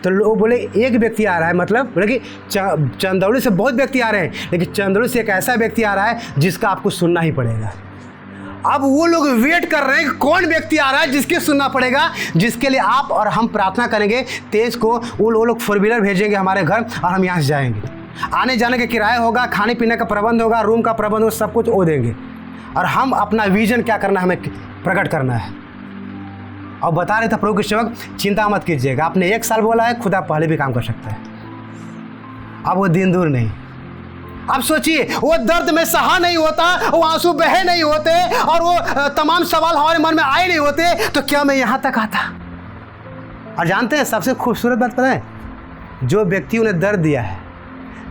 तो लोग बोले एक व्यक्ति आ रहा है, मतलब बोले कि चंदौली से बहुत व्यक्ति आ रहे हैं, लेकिन चंदौली से एक ऐसा व्यक्ति आ रहा है जिसका आपको सुनना ही पड़ेगा। अब वो लोग वेट कर रहे हैं कि कौन व्यक्ति आ रहा है जिसके सुनना पड़ेगा, जिसके लिए आप और हम प्रार्थना करेंगे। 23 को वो लोग 4 व्हीलर भेजेंगे हमारे घर और हम यहाँ से जाएंगे। आने जाने का किराया होगा, खाने पीने का प्रबंध होगा, रूम का प्रबंध होगा, सब कुछ वो देंगे। और हम अपना विजन क्या करना है हमें प्रकट करना है। और बता रहे थे प्रभु के सेवक, चिंता मत कीजिएगा, आपने 1 साल बोला है, खुदा पहले भी काम कर सकता है। अब वो दिन दूर नहीं। अब सोचिए, वो दर्द में सहा नहीं होता, वो आंसू बहे नहीं होते, और वो तमाम सवाल हमारे मन में आए नहीं होते, तो क्या मैं यहाँ तक आता। और जानते हैं सबसे खूबसूरत बात पता है, जो व्यक्तियों ने दर्द दिया है,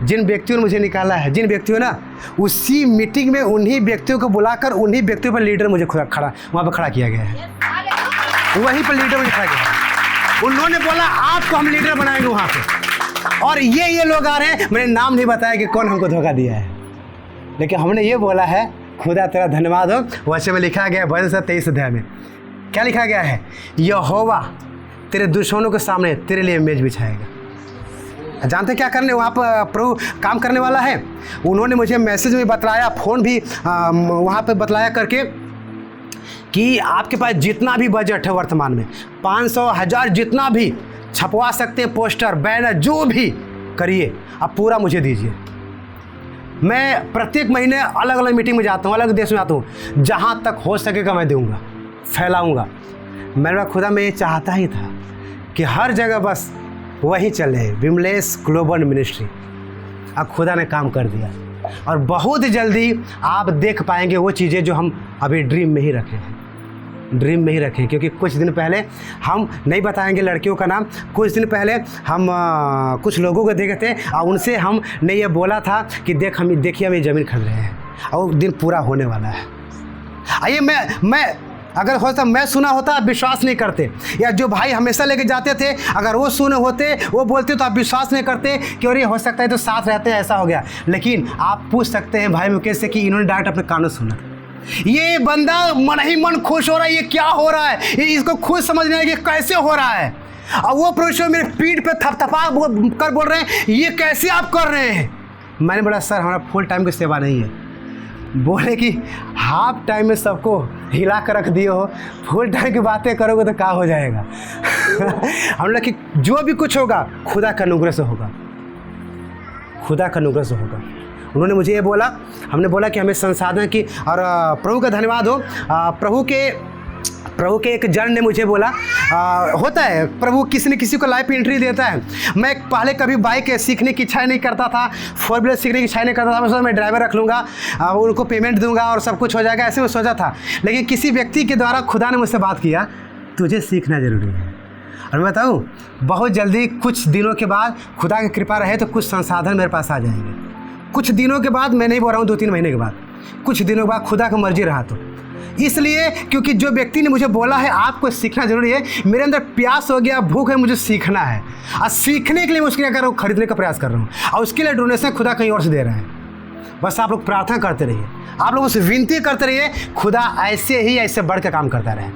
जिन व्यक्तियों ने मुझे निकाला है, जिन व्यक्तियों ना, उसी मीटिंग में उन्हीं व्यक्तियों को बुलाकर उन्हीं व्यक्तियों पर लीडर मुझे खड़ा वहाँ पर खड़ा किया गया है। वहीं पर लीडर मुझे खड़ा किया। उन्होंने बोला आपको हम लीडर बनाएंगे वहाँ पे। और ये लोग आ रहे हैं, मैंने नाम नहीं बताया कि कौन हमको धोखा दिया है, लेकिन हमने ये बोला है खुदा तेरा धन्यवाद हो। वैसे में लिखा गया है भजन 23 अध्याय में, क्या लिखा गया है, यहोवा तेरे दुश्मनों के सामने तेरे लिए मेज बिछाएगा। जानते क्या करने वहाँ पर प्रभु काम करने वाला है। उन्होंने मुझे मैसेज में बतलाया, फ़ोन भी वहाँ पर बतलाया करके कि आपके पास जितना भी बजट है वर्तमान में 500, 1000 जितना भी छपवा सकते हैं, पोस्टर, बैनर, जो भी करिए, आप पूरा मुझे दीजिए। मैं प्रत्येक महीने अलग अलग मीटिंग में जाता हूँ, अलग देश में आता हूँ, जहाँ तक हो सकेगा मैं दूँगा, फैलाऊँगा। मेरा खुदा में ये चाहता ही था कि हर जगह बस वही चले, विमलेश ग्लोबल मिनिस्ट्री। अब खुदा ने काम कर दिया और बहुत जल्दी आप देख पाएंगे वो चीज़ें जो हम अभी ड्रीम में ही रखे, क्योंकि कुछ दिन पहले हम नहीं बताएंगे लड़कियों का नाम, कुछ दिन पहले हम कुछ लोगों को देखे थे और उनसे हमने ये बोला था कि देखिए हम ये ज़मीन खरीद रहे हैं और दिन पूरा होने वाला है। आइए मैं अगर होता मैं सुना होता आप विश्वास नहीं करते, या जो भाई हमेशा लेके जाते थे अगर वो सुने होते, वो बोलते तो आप विश्वास नहीं करते कि और ये हो सकता है तो साथ रहते हैं, ऐसा हो गया। लेकिन आप पूछ सकते हैं भाई मुकेश से कि इन्होंने डायरेक्ट अपने कानों सुना, ये बंदा मन ही मन खुश हो रहा है, ये क्या हो रहा है, ये इसको खुद समझ नहीं है कि कैसे हो रहा है। और वो प्रोफेसर मेरे पीठ पे थपथपा कर बोल रहे हैं ये कैसे आप कर रहे हैं। मैंने बोला सर हमारा फुल टाइम की सेवा नहीं है। बोले कि हाफ टाइम में सबको हिला कर रख दिए हो, फुल टाइम की बातें करोगे तो क्या हो जाएगा। हम लोग कि जो भी कुछ होगा खुदा का अनुग्रह से होगा, खुदा का अनुग्रह से होगा। उन्होंने मुझे ये बोला, हमने बोला कि हमें संसाधन की, और प्रभु का धन्यवाद हो, प्रभु के एक जन ने मुझे बोला होता है प्रभु किसी न किसी को लाइफ एंट्री देता है। मैं पहले कभी बाइक सीखने की इच्छा नहीं करता था, 4 व्हीलर सीखने की इच्छा नहीं करता था, मैं सोचा मैं ड्राइवर रख लूँगा, उनको पेमेंट दूंगा और सब कुछ हो जाएगा, ऐसे में सोचा था। लेकिन किसी व्यक्ति के द्वारा खुदा ने मुझसे बात किया तुझे सीखना ज़रूरी है। और मैं बताऊँ, बहुत जल्दी कुछ दिनों के बाद खुदा की कृपा रहे तो कुछ संसाधन मेरे पास आ जाएंगे। कुछ दिनों के बाद, मैं नहीं बोल रहा हूँ 2-3 महीने के बाद, कुछ दिनों के बाद खुदा का मर्जी रहा तो। इसलिए क्योंकि जो व्यक्ति ने मुझे बोला है आपको सीखना जरूरी है, मेरे अंदर प्यास हो गया, भूख है, मुझे सीखना है। और सीखने के लिए मैं उसके क्या कर रहा हूँ, खरीदने का प्रयास कर रहा हूँ। और उसके लिए डोनेशन खुदा कहीं और से दे रहे हैं। बस आप लोग प्रार्थना करते रहिए, आप लोग उससे विनती करते रहिए, खुदा ऐसे ही ऐसे बढ़ के काम करता रहे।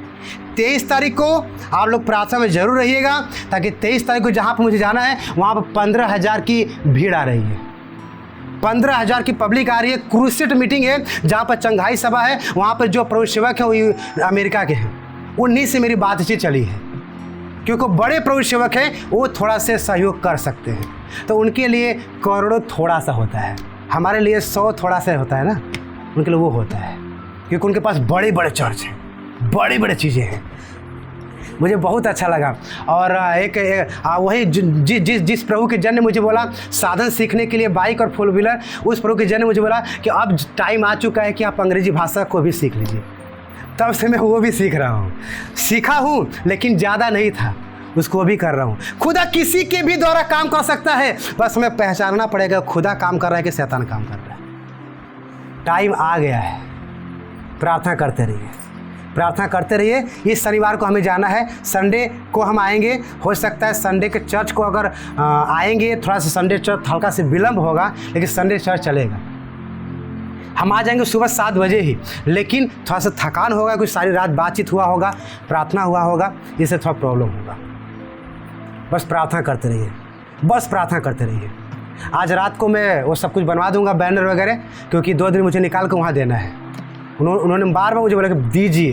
23 तारीख को आप लोग प्रार्थना में जरूर रहिएगा, ताकि 23 तारीख को जहाँ पर मुझे जाना है वहाँ पर 15,000 की भीड़ आ रही है। 15,000 की पब्लिक आ रही है। क्रूसेट मीटिंग है जहाँ पर चंगाई सभा है। वहाँ पर जो प्रभु सेवक हैं वो अमेरिका के हैं। उन्हीं से मेरी बातचीत चली है, क्योंकि बड़े प्रभु सेवक हैं, वो थोड़ा से सहयोग कर सकते हैं। तो उनके लिए करोड़ों थोड़ा सा होता है, हमारे लिए 100 थोड़ा सा होता है ना, उनके लिए वो होता है, क्योंकि उनके पास बड़े बड़े चर्च हैं, बड़ी बड़ी चीज़ें हैं। मुझे बहुत अच्छा लगा। और वही जिस प्रभु के जन ने मुझे बोला साधन सीखने के लिए बाइक और फोर व्हीलर, उस प्रभु के जन ने मुझे बोला कि अब टाइम आ चुका है कि आप अंग्रेजी भाषा को भी सीख लीजिए। तब से मैं वो भी सीख रहा हूँ, सीखा हूँ, लेकिन ज़्यादा नहीं था, उसको भी कर रहा हूँ। खुदा किसी के भी द्वारा काम कर सकता है, बस हमें पहचानना पड़ेगा खुदा काम कर रहा है कि शैतान काम कर रहा है। टाइम आ गया है, प्रार्थना करते रहिए, प्रार्थना करते रहिए। इस शनिवार को हमें जाना है, संडे को हम आएंगे। हो सकता है संडे के चर्च को अगर आएंगे, थोड़ा सा संडे चर्च हल्का से विलम्ब होगा, लेकिन संडे चर्च चलेगा। हम आ जाएंगे सुबह 7 बजे ही, लेकिन थोड़ा सा थकान होगा, कुछ सारी रात बातचीत हुआ होगा, प्रार्थना हुआ होगा, इससे थोड़ा प्रॉब्लम होगा। बस प्रार्थना करते रहिए, बस प्रार्थना करते रहिए। आज रात को मैं वो सब कुछ बनवा दूंगा, बैनर वगैरह, क्योंकि 2 दिन मुझे निकाल कर वहाँ देना है। उन्होंने बार बार मुझे बोला कि दीजिए।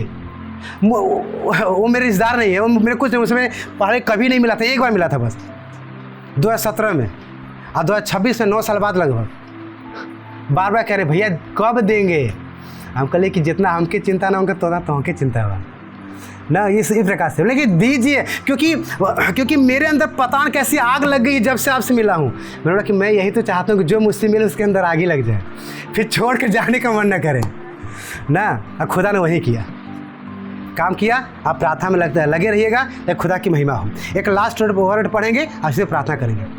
वो मेरे रिश्तेदार नहीं है, वो मेरे कुछ उसमें पहले कभी नहीं मिला था, एक बार मिला था बस 2017 में, और 2026 में 9 साल बाद लगभग बार बार कह रहे भैया कब देंगे। हम कह कि जितना हमके चिंता ना होगा तो हमके चिंता होगा ना, इस प्रकार से लेकिन दीजिए, क्योंकि मेरे अंदर पता न कैसी आग लग गई जब से आपसे मिला हूँ। मैंने बोला कि मैं यही तो चाहता हूँ कि जो मुझसे मिले उसके अंदर आग ही लग जाए, फिर छोड़ कर जाने का मन न करे ना। अब खुदा ने वही किया, काम किया। आप प्रार्थना में लगे रहिएगा, या खुदा की महिमा हो। एक लास्ट वर्ड पढ़ेंगे, आप इसे प्रार्थना करेंगे।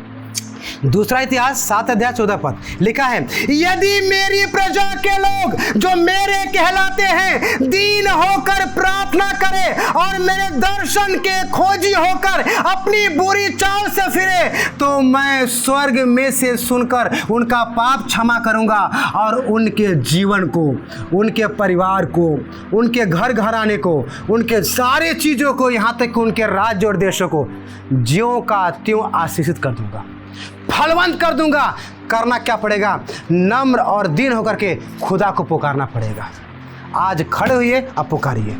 दूसरा इतिहास 7 अध्याय 14 पद लिखा है, यदि मेरी प्रजा के लोग जो मेरे कहलाते हैं दीन होकर प्रार्थना करें और मेरे दर्शन के खोजी होकर अपनी बुरी चाल से फिरे, तो मैं स्वर्ग में से सुनकर उनका पाप क्षमा करूंगा और उनके जीवन को, उनके परिवार को, उनके घर घराने को, उनके सारे चीज़ों को, यहाँ तक कि उनके राज्य और देशों को ज्यों का त्यों आशीषित कर दूंगा, फलवंत कर दूंगा। करना क्या पड़ेगा? नम्र और दीन होकर के खुदा को पुकारना पड़ेगा। आज खड़े हुए, अब पुकारिए।